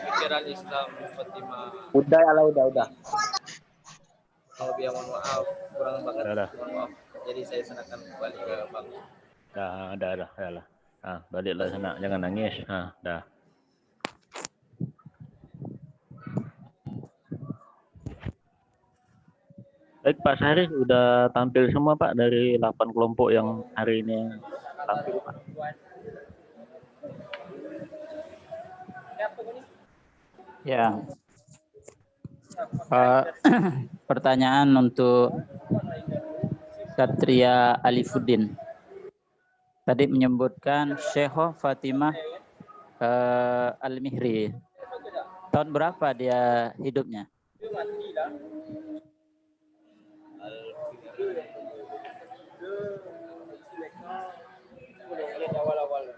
pikiran Islam Fatimah. Udah. Kalau biar mohon maaf, kurang banget. Udah. Mohon maaf. Jadi saya serahkan kembali ke Bang. Dah. Baliklah sana, jangan nangis. Dah. Baik, Pak Syahri sudah tampil semua, Pak, dari 8 kelompok yang hari ini tampil, Pak. Ya. Pertanyaan untuk Satria Alifuddin. Tadi menyebutkan Syekh Fatimah Al-Mihri. Tahun berapa dia hidupnya? Awal-awal.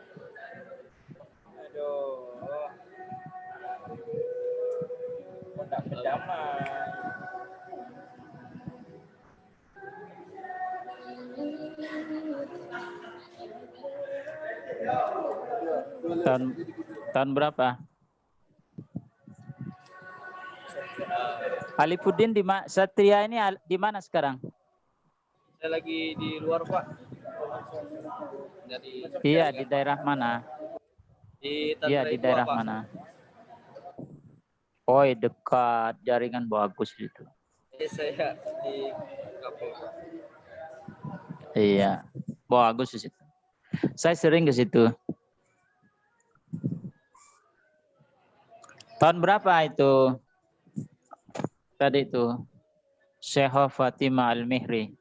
Aduh. Kondak kejaman. Tahun berapa? Alifuddin Satria ini di mana sekarang? Saya lagi di luar, Pak. Iya, di daerah mana? Iya, di daerah mana? Oh, dekat, jaringan bagus itu. Saya di Kapol. Iya, bagus di situ. Saya sering ke situ. Tahun berapa itu? Tadi itu Syekh Fatimah Al-Mihri.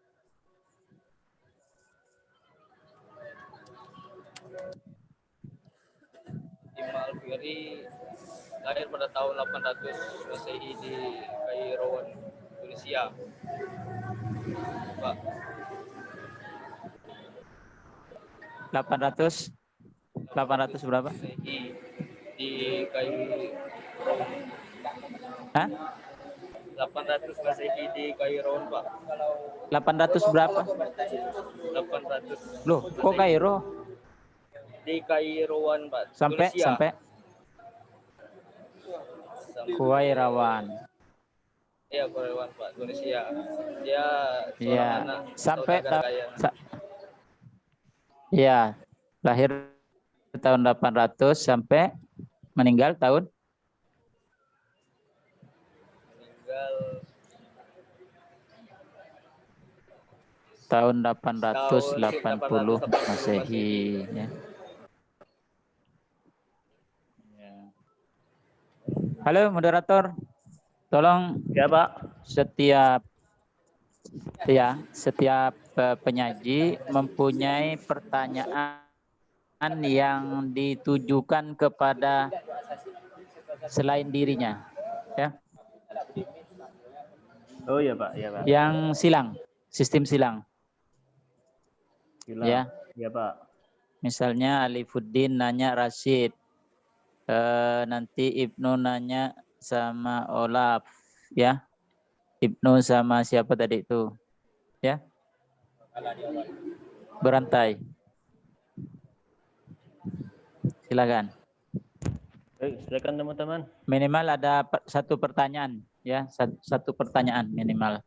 Fatimah Al-Fihri lahir pada tahun 800 Masehi di Kairouan, Tunisia. Pak. 800 berapa? Masehi di Kairouan. Hah? 800 Masehi di Kairouan, Pak. 800 berapa? 800. Loh, kok Kairo? Di Kairouan, Pak. Sampai Tunisia. Kuwairawan. Iya, Kuwairawan, Pak. Tunisia. Dia Iya, anak sampai kaya. Iya, lahir tahun 800 sampai meninggal tahun tahun 880 Masehi ya. Halo moderator, tolong ya Pak. Setiap penyaji mempunyai pertanyaan yang ditujukan kepada selain dirinya, ya. Oh iya Pak, iya Pak. Yang silang, sistem silang. Ya. Iya Pak. Misalnya Alifuddin nanya Rashid, nanti Ibnu nanya sama Olaf, ya. Ibnu sama siapa tadi itu, ya. Berantai. Silakan. Baik, silakan teman-teman. Minimal ada satu pertanyaan, ya, satu pertanyaan minimal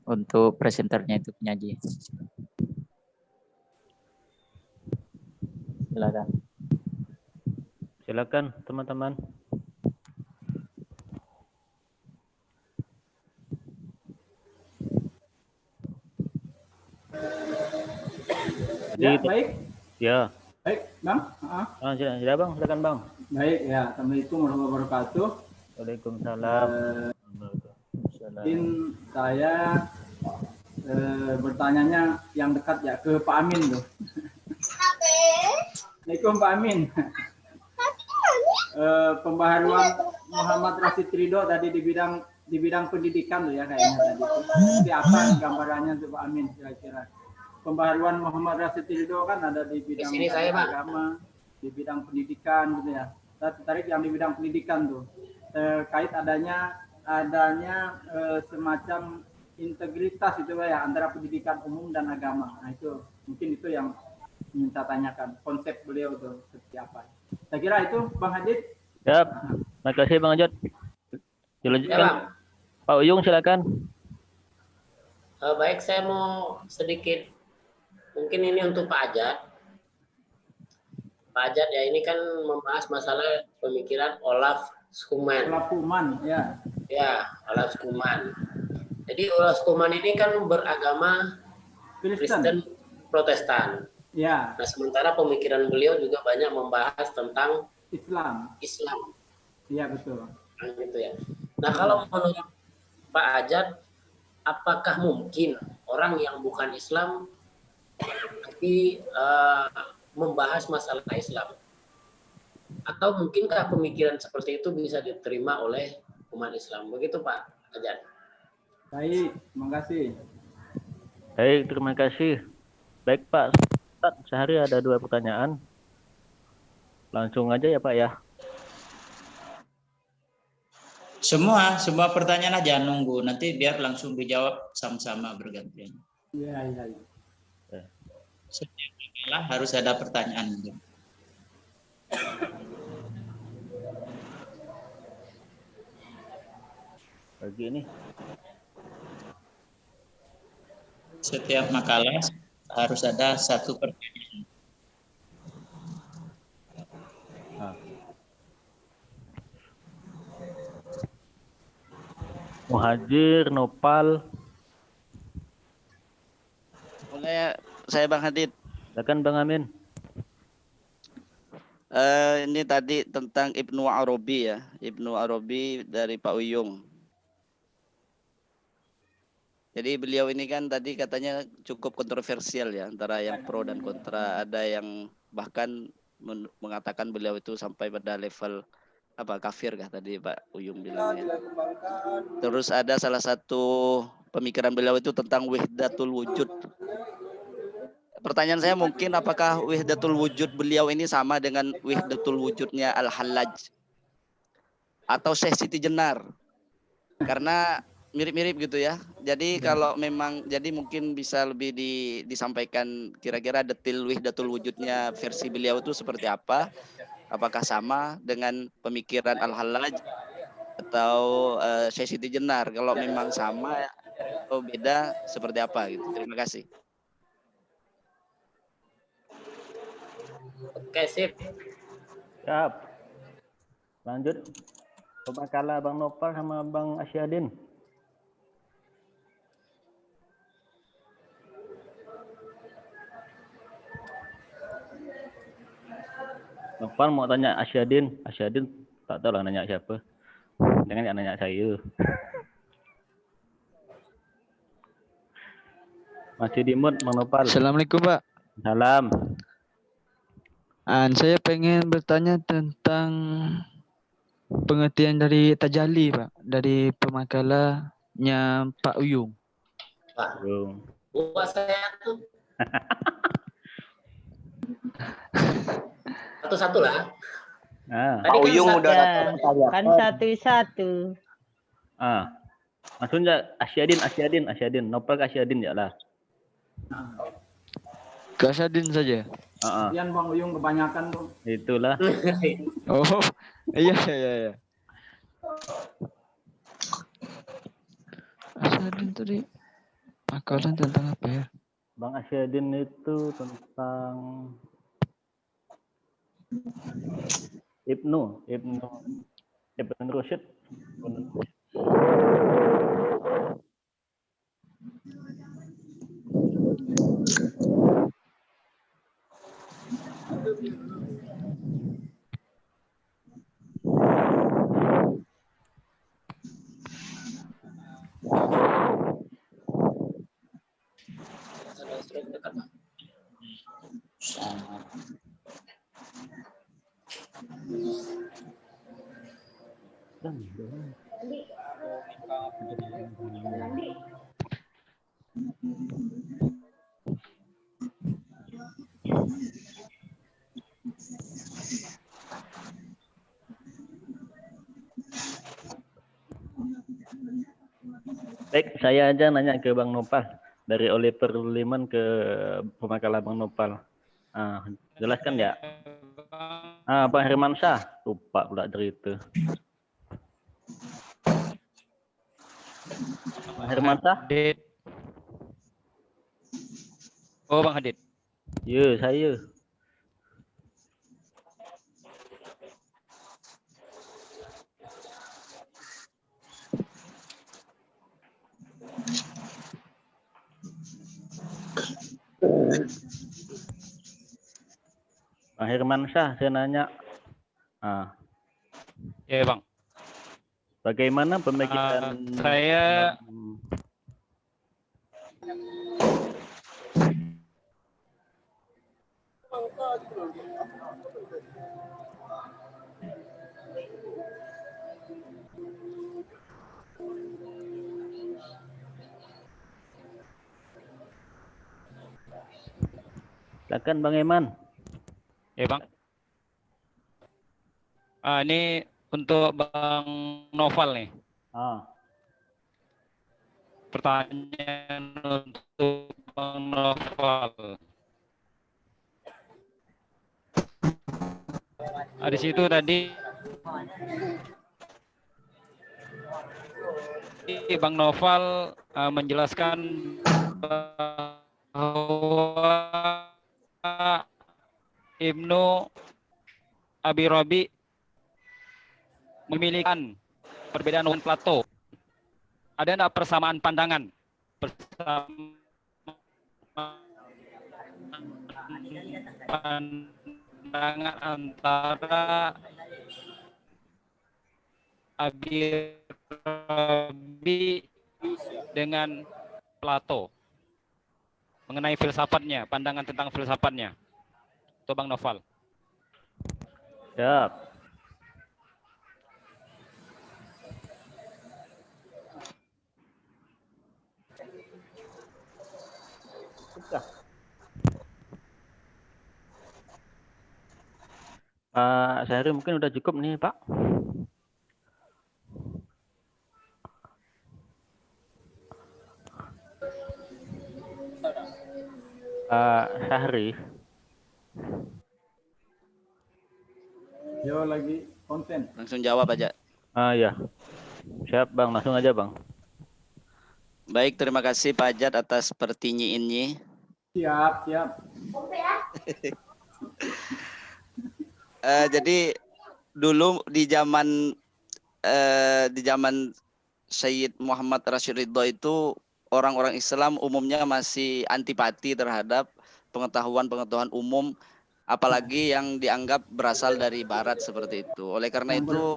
untuk presenternya itu penyaji. Silakan. Silakan teman-teman. Tadi Ya, baik. Ya. Baik, Bang. Ya, Bang, silakan Bang. Baik, ya. Assalamualaikum warahmatullahi wabarakatuh. Waalaikumsalam. Mungkin saya bertanyanya yang dekat ya ke Pak Amin tuh. Assalamualaikum Pak Amin. Pembaharuan Muhammad Rashid Ridho tadi di bidang pendidikan tuh ya kayaknya tadi. Seperti apa gambarannya tuh Pak Amin kira-kira? Pembaharuan Muhammad Rashid Ridho kan ada di bidang agama, di bidang pendidikan gitu ya. Saya tertarik yang di bidang pendidikan tuh terkait adanya semacam integritas itu ya antara pendidikan umum dan agama. Nah itu mungkin itu yang ingin saya tanyakan, konsep beliau tuh seperti apa. Saya kira itu Bang Hadid. Siap. Terima kasih Bang Ajat. Dilanjutkan. Ya, Pak Uyung silakan. Baik, saya mau sedikit mungkin ini untuk Pak Ajat. Pak Ajat ya ini kan membahas masalah pemikiran Olaf Schumann. Olaf Schumann, ya. Ya, Olaf Schumann. Jadi Olaf Schumann ini kan beragama Kristen Protestan. Ya. Nah, sementara pemikiran beliau juga banyak membahas tentang Islam. Iya, betul. Nah, gitu ya. Nah, kalau menurut Pak Ajat, apakah mungkin orang yang bukan Islam tapi membahas masalah Islam? Atau mungkinkah pemikiran seperti itu bisa diterima oleh umat Islam? Begitu Pak Ajat. Baik, terima kasih. Baik, terima kasih. Baik Pak, sehari ada 2 pertanyaan. Langsung aja ya Pak ya. Semua pertanyaan aja nunggu. Nanti biar langsung dijawab sama-sama bergantian. Iya. Setiap masalah harus ada pertanyaan. Bagi ini. Setiap makalah harus ada 1 pertanyaan. Muhajir, Nopal. Boleh saya Bang Hadid. Silakan Bang Amin. Ini tadi tentang Ibnu Arabi ya. Ibnu Arabi dari Pak Uyung. Jadi beliau ini kan tadi katanya cukup kontroversial ya antara yang pro dan kontra. Ada yang bahkan mengatakan beliau itu sampai pada level kafir kah tadi Pak Uyung bilangnya. Terus ada salah satu pemikiran beliau itu tentang wahdatul wujud. Pertanyaan saya mungkin apakah wahdatul wujud beliau ini sama dengan wahdatul wujudnya Al-Hallaj atau Syekh Siti Jenar? Karena mirip-mirip gitu ya. Jadi kalau memang jadi mungkin bisa lebih disampaikan kira-kira detil wahdatul wujudnya versi beliau itu seperti apa? Apakah sama dengan pemikiran Al-Hallaj atau Syekh Siti Jenar? Kalau memang sama atau beda seperti apa gitu. Terima kasih. Oke, sip. Siap. Lanjut. Coba kalah Bang Nopal sama Bang Asyadin. Nopal mau tanya Asyadin. Asyadin tak tahu lah nanya siapa. Jangan nanya saya. Masih di mute Bang Nopal. Assalamualaikum Pak. Salam. Saya pengen bertanya tentang pengertian dari tajalli Pak, dari pemakalahnya Pak Uyung. Pak, buat saya tuh satu-satu lah. Pak Uyung udah datang kan satu-satu. Maksudnya Asyadin. Nopal ke Asyadin ya lah. Ke Asyadin saja. Kemudian Bang Uyung kebanyakan tuh. Itulah. Oh, iya. Asyadin tadi makalan tentang apa ya? Bang Asyadin itu tentang Ibnu Rushd. Baik, saya aja nanya ke Bang Nopal. Dari Oliver Liman ke pemakalah Bang Nopal. Jelaskan ya. Bang Hermansyah. Lupa pula dari itu. Bang Hermansyah? Hadid. Oh, Bang Hadid. Ya, saya. Bang Hermansyah, saya nanya. Ya, Bang. Bagaimana pemikiran saya silakan Bang Eman. ya, Bang. Ini untuk Bang Noval nih. Pertanyaan untuk Bang Noval. Di situ tadi Bang Noval menjelaskan bahwa Ibnu Abi Rabi memiliki perbedaan dengan Plato. Ada enggak persamaan pandangan? Pandangan antara Abi Rabi dengan Plato mengenai filsafatnya, pandangan tentang filsafatnya. Itu Bang Noval. Siap. Pak Syahri mungkin udah cukup nih Pak. Pak Syahri. Yo lagi konten. Langsung jawab aja. Ya. Siap Bang, langsung aja Bang. Baik, terima kasih Pak Jad atas pertanyaannya. Siap. Jadi dulu di zaman Sayyid Muhammad Rashid Ridho itu orang-orang Islam umumnya masih antipati terhadap pengetahuan umum, apalagi yang dianggap berasal dari Barat seperti itu. Oleh karena itu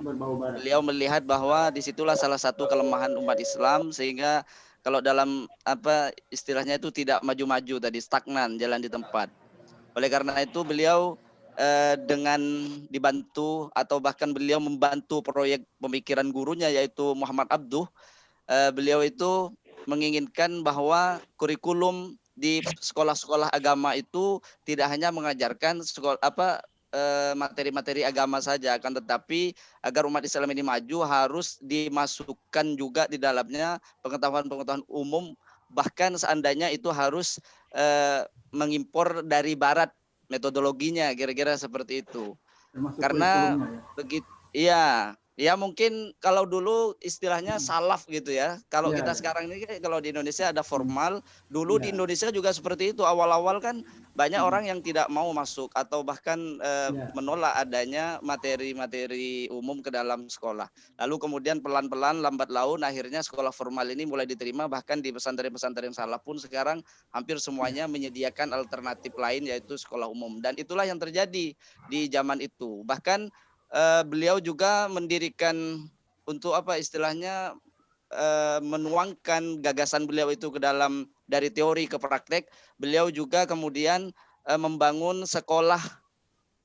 beliau melihat bahwa disitulah salah satu kelemahan umat Islam, sehingga kalau dalam istilahnya itu tidak maju-maju tadi, stagnan, jalan di tempat. Oleh karena itu beliau dengan dibantu atau bahkan beliau membantu proyek pemikiran gurunya yaitu Muhammad Abduh, beliau itu menginginkan bahwa kurikulum di sekolah-sekolah agama itu tidak hanya mengajarkan materi-materi agama saja, akan tetapi agar umat Islam ini maju harus dimasukkan juga di dalamnya pengetahuan-pengetahuan umum, bahkan seandainya itu harus mengimpor dari Barat metodologinya, kira-kira seperti itu. Termasuk karena begitu, iya, Ya mungkin kalau dulu istilahnya salaf gitu ya. Kalau Iya, kita iya. sekarang ini kalau di Indonesia ada formal. Dulu di Iya. Indonesia juga seperti itu. Awal-awal kan banyak orang yang tidak mau masuk atau bahkan Iya. menolak adanya materi-materi umum ke dalam sekolah. Lalu kemudian pelan-pelan lambat laun akhirnya sekolah formal ini mulai diterima, bahkan di pesantren-pesantren salaf pun sekarang hampir semuanya menyediakan alternatif lain yaitu sekolah umum. Dan itulah yang terjadi di zaman itu. Bahkan beliau juga mendirikan untuk apa istilahnya menuangkan gagasan beliau itu ke dalam dari teori ke praktek. Beliau juga kemudian membangun sekolah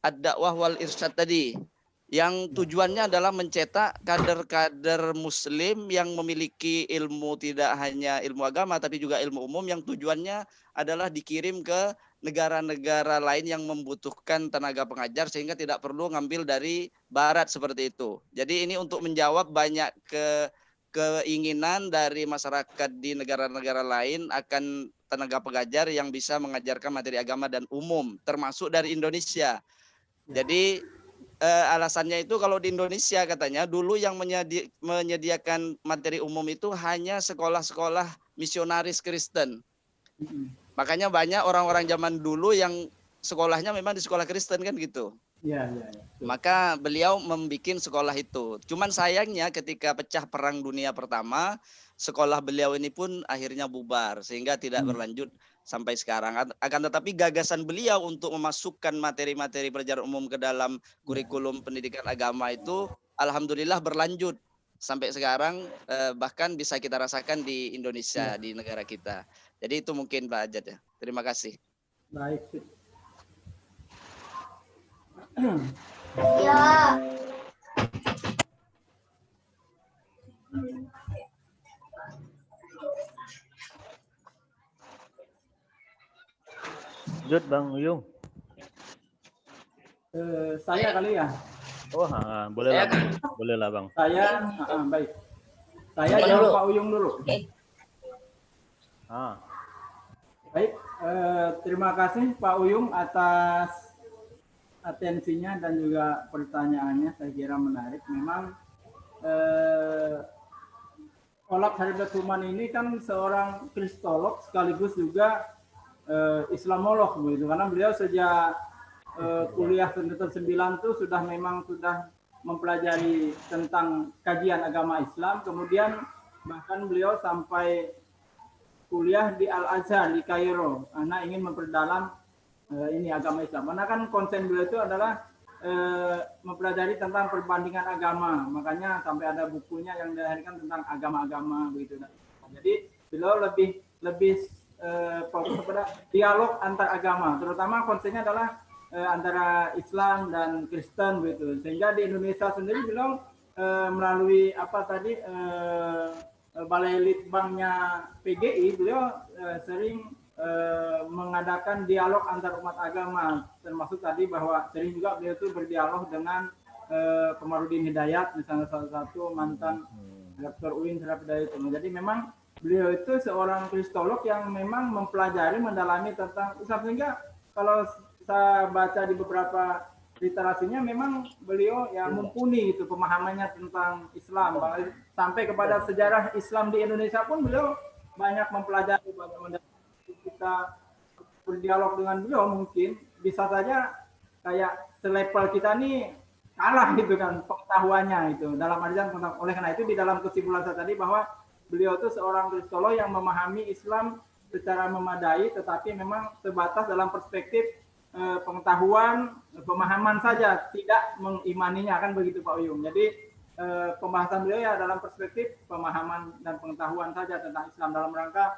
ad-dakwah wal irsyad tadi yang tujuannya adalah mencetak kader-kader muslim yang memiliki ilmu tidak hanya ilmu agama tapi juga ilmu umum yang tujuannya adalah dikirim ke negara-negara lain yang membutuhkan tenaga pengajar sehingga tidak perlu ngambil dari barat seperti itu. Jadi ini untuk menjawab banyak keinginan dari masyarakat di negara-negara lain akan tenaga pengajar yang bisa mengajarkan materi agama dan umum termasuk dari Indonesia. Jadi alasannya itu kalau di Indonesia katanya dulu yang menyediakan materi umum itu hanya sekolah-sekolah misionaris Kristen. Makanya banyak orang-orang zaman dulu yang sekolahnya memang di sekolah Kristen kan gitu. Iya, iya, iya. Maka beliau membuat sekolah itu. Cuman sayangnya ketika pecah Perang Dunia Pertama, sekolah beliau ini pun akhirnya bubar sehingga tidak berlanjut sampai sekarang. Akan tetapi gagasan beliau untuk memasukkan materi-materi pelajaran umum ke dalam kurikulum pendidikan agama itu alhamdulillah berlanjut sampai sekarang, bahkan bisa kita rasakan di Indonesia, di negara kita. Jadi itu mungkin Pak Ajat ya. Terima kasih. Baik. Ya. Lanjut Bang Uyung. Saya kali ya. Oh, boleh lah, Bang. Boleh lah Bang. Saya, baik. Saya jawab Pak Uyung dulu. Baik, terima kasih Pak Uyung atas atensinya dan juga pertanyaannya. Saya kira menarik. Memang Olaf Haridathuman ini kan seorang kristolog sekaligus juga Islamolog begitu, karena beliau sejak kuliah semester 9 itu sudah mempelajari tentang kajian agama Islam, kemudian bahkan beliau sampai kuliah di Al-Azhar di Kairo karena ingin memperdalam ini agama Islam. Karena kan konsen beliau itu adalah mempelajari tentang perbandingan agama, makanya sampai ada bukunya yang dilahirkan tentang agama-agama begitu. Jadi beliau lebih fokus kepada dialog antar agama, terutama konsennya adalah antara Islam dan Kristen begitu. Sehingga di Indonesia sendiri beliau melalui Balai Litbangnya PGI, beliau sering mengadakan dialog antar umat agama, termasuk tadi bahwa sering juga beliau itu berdialog dengan Komarudin Hidayat, misalnya salah satu mantan Dr. UIN Serap Hidayat. Jadi memang beliau itu seorang kristolog yang memang mempelajari, mendalami tentang Islam, sehingga kalau saya baca di beberapa literasinya memang beliau yang mumpuni itu pemahamannya tentang Islam, sampai kepada sejarah Islam di Indonesia pun beliau banyak mempelajari, banyak kita berdialog dengan beliau. Mungkin bisa saja kayak selevel kita nih kalah gitu kan pengetahuannya itu dalam artian. Oleh karena itu di dalam kesimpulan saya tadi bahwa beliau itu seorang kristolog yang memahami Islam secara memadai, tetapi memang sebatas dalam perspektif pengetahuan, pemahaman saja, tidak mengimaninya, kan begitu Pak Uyung. Jadi pembahasan beliau ya dalam perspektif pemahaman dan pengetahuan saja tentang Islam dalam rangka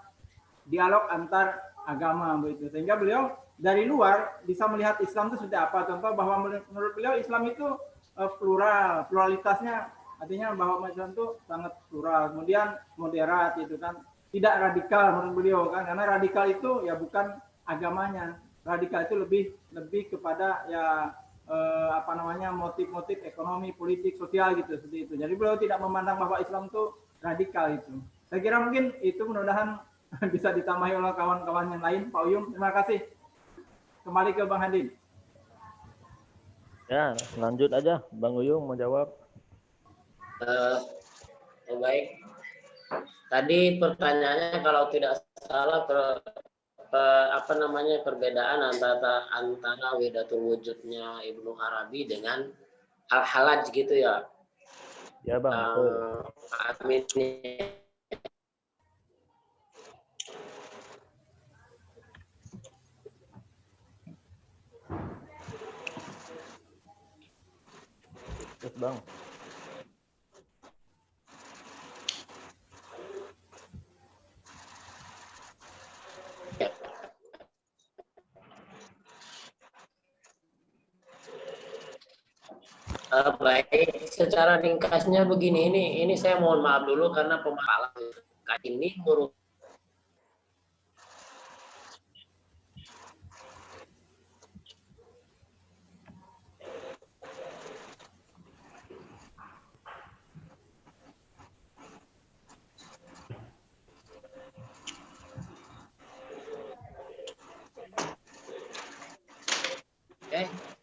dialog antar agama begitu. Sehingga beliau dari luar bisa melihat Islam itu seperti apa. Contoh bahwa menurut beliau Islam itu pluralitasnya artinya bahwa Islam itu sangat plural, kemudian moderat itu kan, tidak radikal menurut beliau kan, karena radikal itu ya bukan agamanya, radikal itu lebih kepada ya motif-motif ekonomi, politik, sosial gitu, seperti itu. Jadi beliau tidak memandang bahwa Islam itu radikal itu. Saya kira mungkin itu mudah-mudahan bisa ditambahi oleh kawan-kawan yang lain. Pak Uyung, terima kasih. Kembali ke Bang Hadin. Ya, lanjut aja Bang Uyung mau jawab. Baik. Tadi pertanyaannya kalau tidak salah perbedaan antara Wahdatul Wujudnya Ibnu Arabi dengan Al-Halaj gitu ya. Ya Bang. Amin. Terus Bang. Baik, secara ringkasnya begini, ini saya mohon maaf dulu karena pemahaman ini merupakan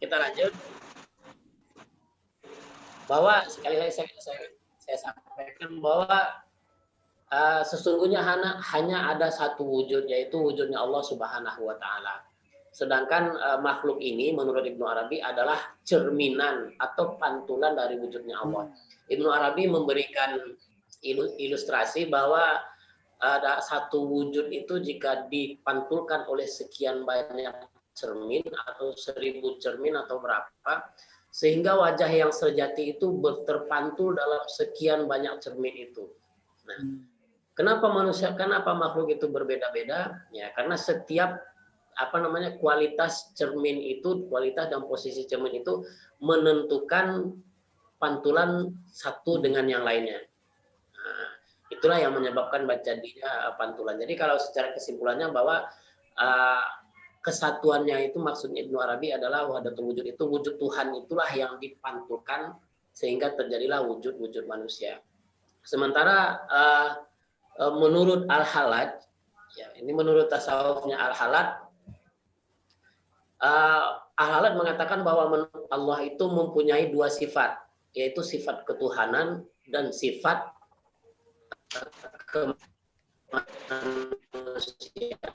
kita lanjut. Bahwa sekali lagi saya sampaikan bahwa sesungguhnya hanya ada satu wujud, yaitu wujudnya Allah Subhanahu wa Ta'ala. Sedangkan makhluk ini menurut Ibnu Arabi adalah cerminan atau pantulan dari wujudnya Allah. Ibnu Arabi memberikan ilustrasi bahwa ada satu wujud itu jika dipantulkan oleh sekian banyak cermin atau 1000 cermin atau berapa, sehingga wajah yang sejati itu terpantul dalam sekian banyak cermin itu. Nah, kenapa makhluk itu berbeda-beda? Ya, karena setiap kualitas cermin itu, kualitas dan posisi cermin itu menentukan pantulan satu dengan yang lainnya. Nah, itulah yang menyebabkan jadinya pantulan. Jadi kalau secara kesimpulannya bahwa kesatuannya itu maksudnya Ibnu Arabi adalah wahdatul wujud, itu wujud Tuhan itulah yang dipantulkan sehingga terjadilah wujud-wujud manusia. Sementara menurut Al-Halaj, ya, ini menurut tasawufnya Al-Halaj, Al-Halaj mengatakan bahwa Allah itu mempunyai dua sifat, yaitu sifat ketuhanan dan sifat kemanusiaan.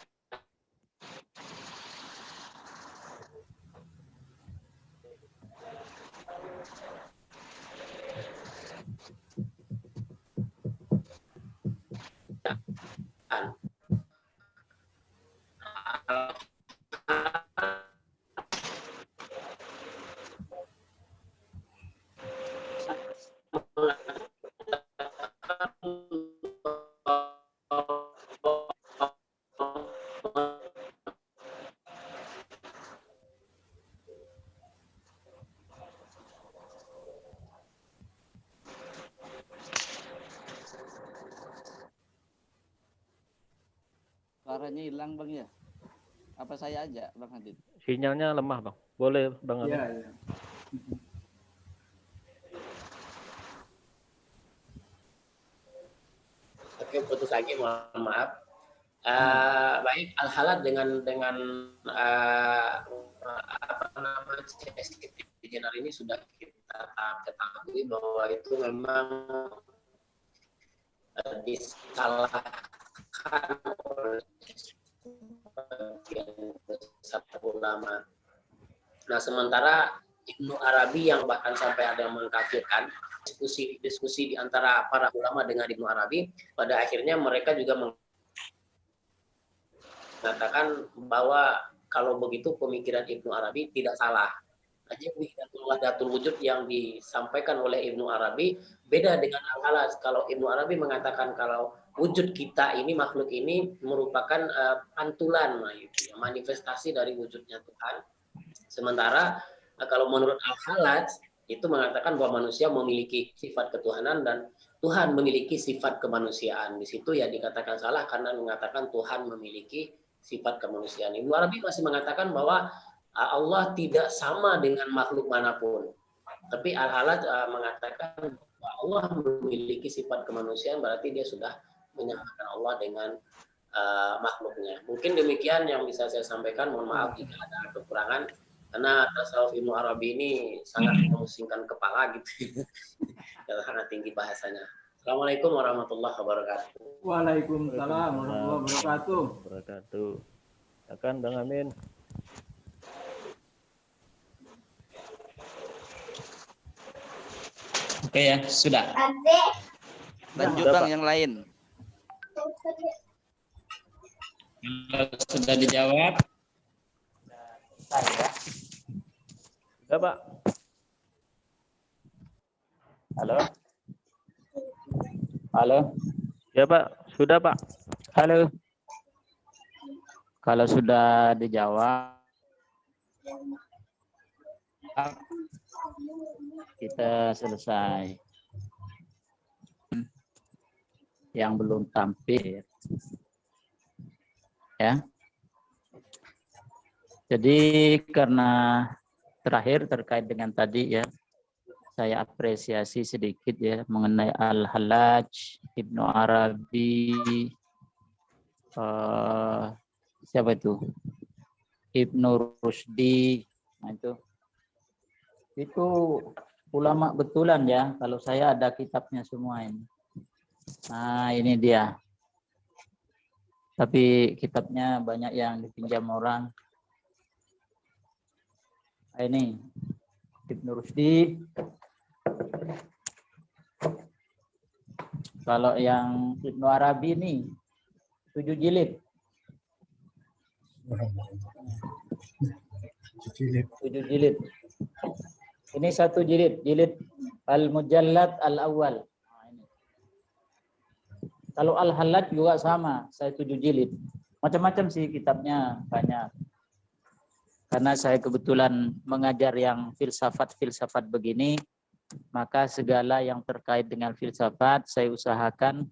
Suaranya hilang Bang ya? Apa saya aja Bang Hadid? Sinyalnya lemah Bang. Boleh Bang Hadid? Iya. Oke, putus lagi, mohon maaf. Baik, Al-Halaj dengan general ini sudah kita ketahui bahwa itu memang disalahkan oleh satu ulama. Nah, sementara Ibnu Arabi yang bahkan sampai ada yang mengkafirkan, diskusi di antara para ulama dengan Ibnu Arabi, pada akhirnya mereka juga mengatakan bahwa kalau begitu pemikiran Ibnu Arabi tidak salah. Wahdatul wujud yang disampaikan oleh Ibnu Arabi beda dengan Al-Halaj. Kalau Ibnu Arabi mengatakan kalau wujud kita ini, makhluk ini merupakan pantulan, manifestasi dari wujudnya Tuhan. Sementara kalau menurut Al-Halaj itu mengatakan bahwa manusia memiliki sifat ketuhanan dan Tuhan memiliki sifat kemanusiaan. Di situ ya dikatakan salah karena mengatakan Tuhan memiliki sifat kemanusiaan. Ibnu Arabi masih mengatakan bahwa Allah tidak sama dengan makhluk manapun. Tapi Al-Halaj mengatakan bahwa Allah memiliki sifat kemanusiaan, berarti dia sudah menyamakan Allah dengan makhluknya. Mungkin demikian yang bisa saya sampaikan. Mohon maaf jika ada kekurangan. Karena tasawuf Ibnu Arabi ini sangat memusingkan kepala gitu. Karena tinggi bahasanya. Assalamualaikum warahmatullahi wabarakatuh. Waalaikumsalam warahmatullahi wabarakatuh. Silakan Bang Amin. Oke ya, sudah. Lanjut Bang yang lain. Kalau sudah dijawab. Sudah Pak. Halo. Halo. Ya Pak, sudah Pak. Halo. Kalau sudah dijawab, kita selesai. Yang belum tampil, ya. Jadi karena terakhir terkait dengan tadi ya, saya apresiasi sedikit ya mengenai Al-Hallaj, Ibnu Arabi, siapa itu? Ibnu Rushdi, nah itu ulama betulan ya. Kalau saya ada kitabnya semua ini. Nah ini dia. Tapi kitabnya banyak yang dipinjam orang. Nah, ini Ibnu Rushdi. Kalau yang Ibnu Arabi ini 7 jilid. 7 jilid. Ini 1 jilid, jilid Al-Mujallad Al-Awwal. Nah, ini. Kalau Al-Hallaj juga sama, saya 7 jilid. Macam-macam sih kitabnya, banyak. Karena saya kebetulan mengajar yang filsafat begini, maka segala yang terkait dengan filsafat saya usahakan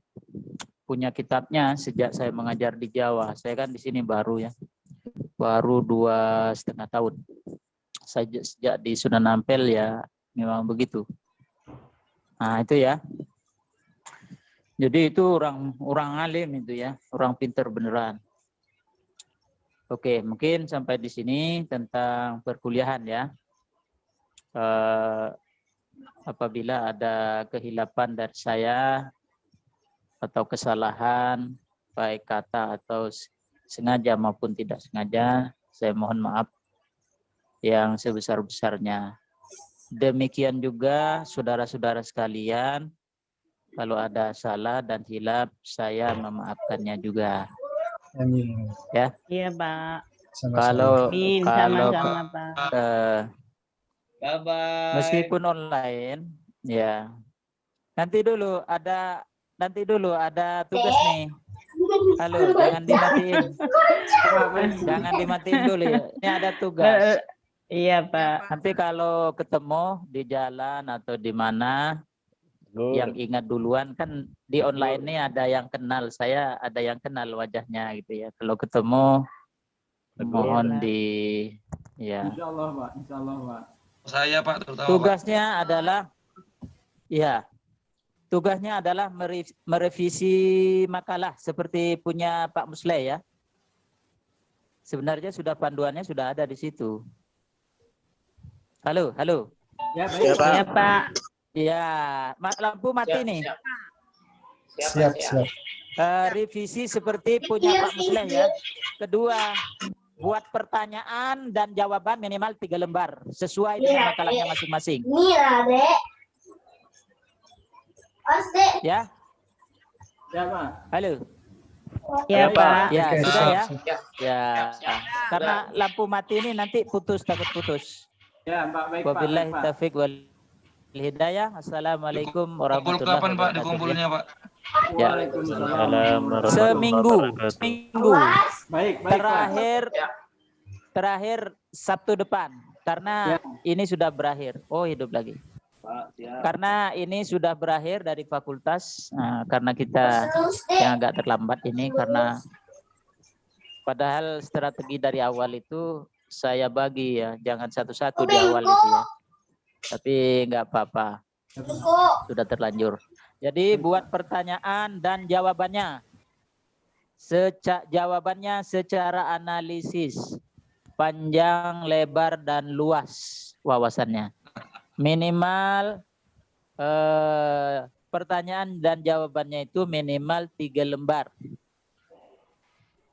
punya kitabnya sejak saya mengajar di Jawa. Saya kan di sini baru ya, baru 2,5 tahun. Saya sejak di Sunan Ampel ya memang begitu. Nah itu ya. Jadi itu orang alim itu ya, orang pintar beneran. Oke, mungkin sampai di sini tentang perkuliahan ya. Apabila ada kehilapan dari saya atau kesalahan, baik kata atau sengaja maupun tidak sengaja, saya mohon maaf yang sebesar-besarnya. Demikian juga saudara-saudara sekalian, kalau ada salah dan hilaf, saya memaafkannya juga. Amin. Ya. Iya, Pak. Kalau Sama-sama, Pak. Bye-bye. Meskipun online, ya. Nanti dulu ada tugas nih. Halo, jangan dimatiin. Jangan dimatiin dulu ya. Ini ada tugas. Iya, Pak. Nanti kalau ketemu di jalan atau di mana, yang ingat duluan kan di online ini ada yang kenal saya, ada yang kenal wajahnya gitu ya. Kalau ketemu mohon ya. Insyaallah, Pak. Insyaallah, Pak. Saya Pak terutama. Tugasnya adalah merevisi makalah seperti punya Pak Musleh ya. Sebenarnya sudah panduannya sudah ada di situ. Halo. Ya, baik. Ya, Pak. Ya, lampu mati nih. Siap. Revisi seperti punya Pak Musleh ya. Kedua, buat pertanyaan dan jawaban minimal 3 lembar sesuai dengan makalahnya masing-masing. Ya. Ya, Pak. Halo. Ya, Pak. Ya, Oke, sudah ya. siap. Ya. Karena lampu mati ini nanti takut putus. Ya, Pak, baik, Pak. Wabillahi Baik, Pak. taufiq wal hidayah. Assalamualaikum warahmatullahi Kapan Pak wabarakatuh. dikumpulnya Pak? Ya. Seminggu. Baik, Terakhir Sabtu depan. Karena ini sudah berakhir. Oh, hidup lagi. Karena ini sudah berakhir dari fakultas. Karena kita yang agak terlambat ini karena padahal strategi dari awal itu saya bagi ya, jangan satu-satu di awal itu ya. Tapi nggak apa-apa, sudah terlanjur. Jadi buat pertanyaan dan jawabannya, jawabannya secara analisis. panjang, lebar, dan luas wawasannya. Minimal pertanyaan dan jawabannya itu minimal 3 lembar.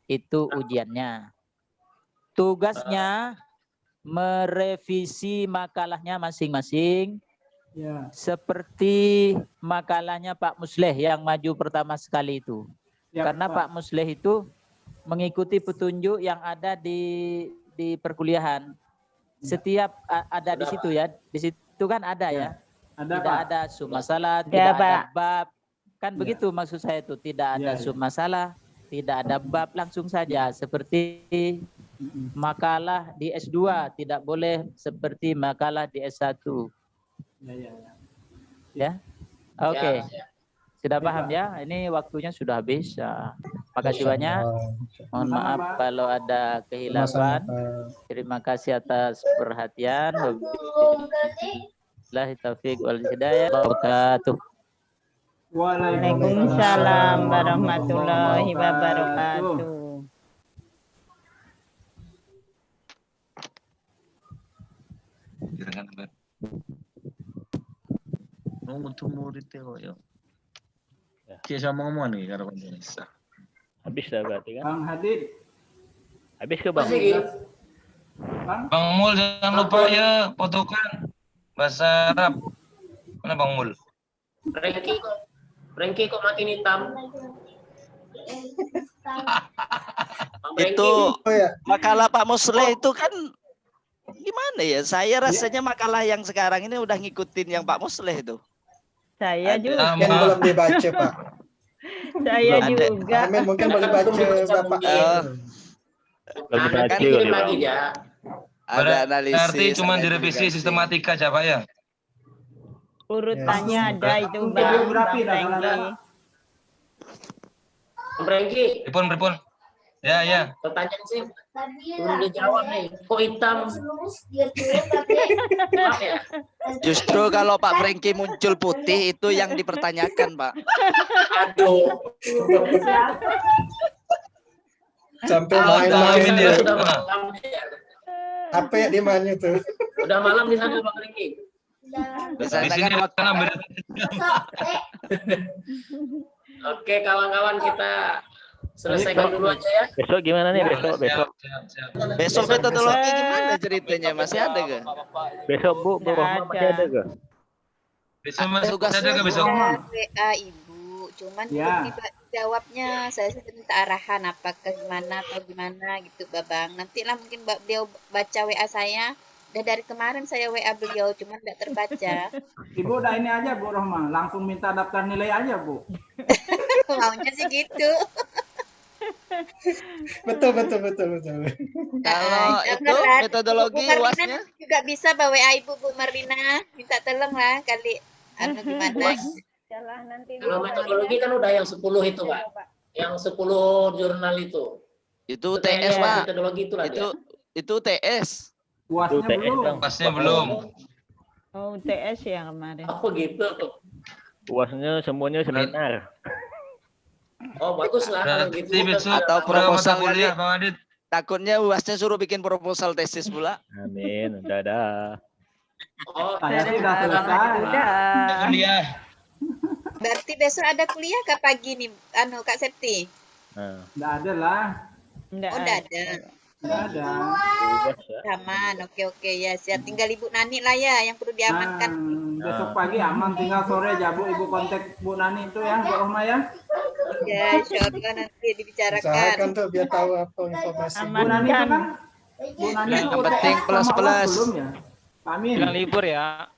Itu ujiannya. Tugasnya merevisi makalahnya masing-masing. Ya. Seperti makalahnya Pak Musleh yang maju pertama sekali itu. Ya, karena Pak Musleh itu mengikuti petunjuk yang ada di perkuliahan. Setiap ada di situ ya. Di situ kan ada ya. Ada, tidak Pak. ada submasalah, Ya, tidak ada Pak. bab. Kan begitu maksud saya itu. Tidak ada submasalah, tidak ada bab, langsung saja. Seperti makalah di S2, tidak boleh seperti makalah di S1. Ya. Oke. Sudah paham ya? Ini waktunya sudah habis. Makasih banyak. Mohon maaf kalau ada kehilafan. Terima kasih atas perhatian. Wabillahi taufiq wal hidayah. Wabarakatuh. Waalaikumsalam warahmatullahi wabarakatuh. Untuk murid ya. Kisah ngomong nih kalau Indonesia. Habis dah berarti kan? Bang Hadid. Habis ke Bang? Bang Mul jangan lupa ya fotokan bahasa Arab. Mana Bang Mul? Rengki kok makin hitam? Itu makalah Pak Musleh itu kan gimana ya? Saya rasanya makalah yang sekarang ini udah ngikutin yang Pak Musleh itu. Saya juga. Mungkin belum dibaca, Pak. Saya Belum ada. juga. Amin mungkin belum dibaca, Bapak. Belum Kan kirim lagi ya. Ada analisis. Berarti cuma direvisi sistematika aja Pak ya? Urutannya ada itu Bang. Geografi dah kalau ada. Bang Rengki. Pripun. Ya. Pertanyaan sih belum dijawab nih. Kok hitam? Maaf ya. Justru kalau Pak Franky muncul putih itu yang dipertanyakan, Pak. Aduh. Sampai main-main dia. Sudah malam. Apa ya di mana tuh? Udah malam di sana Bang Rengki. Di sini waktunya beda. Oke, kawan-kawan kita selesaikan dulu aja ya. Besok gimana nih besok? Besok metodologi gimana ceritanya? Masih ada gak? Besok Bu Rohmah masih ada gak? Besok masih ada gak besok? WA Ibu, cuman Ya. tiba jawabnya saya sudah minta arahan apakah gimana atau gimana gitu Babang. Nantilah mungkin beliau baca WA saya. Udah dari kemarin saya WA beliau, cuman tidak terbaca. Ibu udah ini aja Bu Rohmah, langsung minta daftar nilai aja Bu. Maunya sih gitu. Betul. Kalau itu metodologi UASnya juga bisa bawa WA Ibu Bu Marlina, minta tolong lah kali gimana. Kalau metodologi kan udah yang 10 itu Pak. Yang 10 jurnal itu. Itu TS, Pak. Metodologi itu lah. Itu TS. UASnya belum. Pasnya belum. Oh, UTS ya kemarin. Oh gitu. UASnya semuanya seminar. Oh bagus lah kalau gitu. Atau proposal kuliah kali. Bang Adit. Takutnya UASnya suruh bikin proposal tesis pula. Amin, udah. Oh, Saya sih udah selesai. Kuliah. Berarti besok ada kuliah ke pagi nih, Kak Septi? Nggak ada lah. Oh, udah ada. Nggak ada. Aman, oke ya. Siap tinggal Ibu Nani lah ya yang perlu diamankan. Besok pagi aman, tinggal sore aja Bu, Ibu kontak Bu Nani itu ya, Bu Rohmah ya. Ya, insyaallah nanti dibicarakan. Usahakan tuh biar tahu apa informasi. Bu Nani itu kan, Bu Nani itu Yang penting UTS sama plus. UAS belum ya? Pak Amin. Jangan libur ya.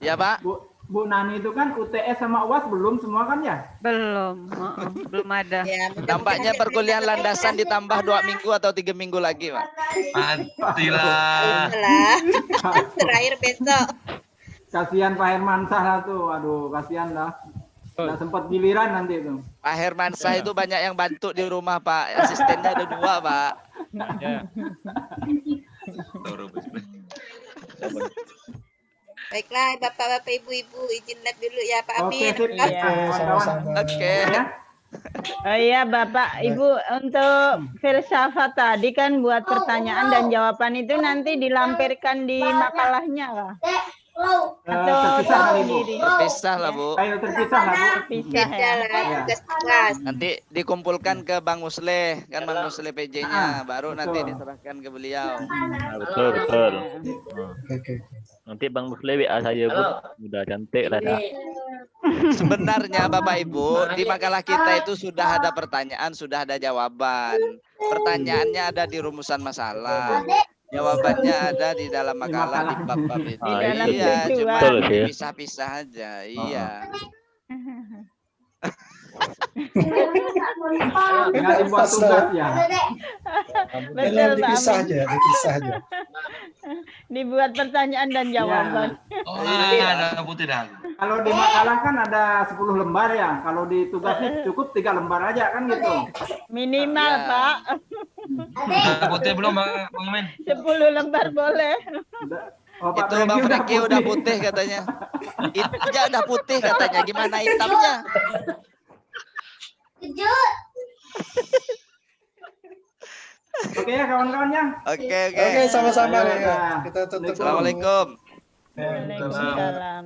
Ya, Pak. Bu Nani itu kan UTS sama UAS belum semua kan ya? Belum, belum ada. Ya, Nampaknya perkuliahan landasan ditambah 2 minggu atau 3 minggu lagi, Pak. Matilah. Terakhir besok. Kasihan Pak Hermansyah lah tuh, aduh kasihan lah. Nggak sempat giliran nanti itu. Pak Hermansyah itu banyak yang bantu di rumah, Pak. Asistennya ada 2, Pak. Ya. Baiklah, Bapak-bapak, Ibu-ibu, izin lihat dulu ya Pak Amin. Oke, sip. Iya. Kawan-kawan. Oke. Ya. Oh iya Bapak, Ibu untuk filsafat tadi kan buat pertanyaan dan jawaban itu nanti dilampirkan di makalahnya kah? Atau Terpisah kali, Bu. sendiri? Terpisah lah Bu. Ayo terpisah lah Bu. Terpisah ya. Nanti dikumpulkan ke Bang Musleh, kan Bang Musleh PJ-nya, baru nanti diserahkan ke beliau. Nah, betul betul. Nanti Bang Musleh WA saya Bu, udah cantik lah dah. Sebenarnya Bapak Ibu, di makalah kita itu sudah ada pertanyaan, sudah ada jawaban. Pertanyaannya ada di rumusan masalah. Jawabannya ada di dalam makalah di bab-bab itu. Iya, cuma pisah-pisah aja. Iya. Tinggal dibuat tugas ya. Betul, Pak dipisah Amin. aja, dipisah aja. Dibuat pertanyaan dan jawaban. Oh, ada putih dah. Kalau di makalah kan ada 10 lembar ya. Kalau di tugasnya cukup 3 lembar aja kan gitu. Minimal, Pak. Ada putih belum, Bang Amin? 10 lembar boleh. Itu Bang Franky udah putih katanya. Itu udah putih katanya. Gimana hitamnya? Kejut. Oke ya kawan-kawannya. Oke. Oke, sama-sama nih ya. Kita tutup. Assalamualaikum. Waalaikumsalam.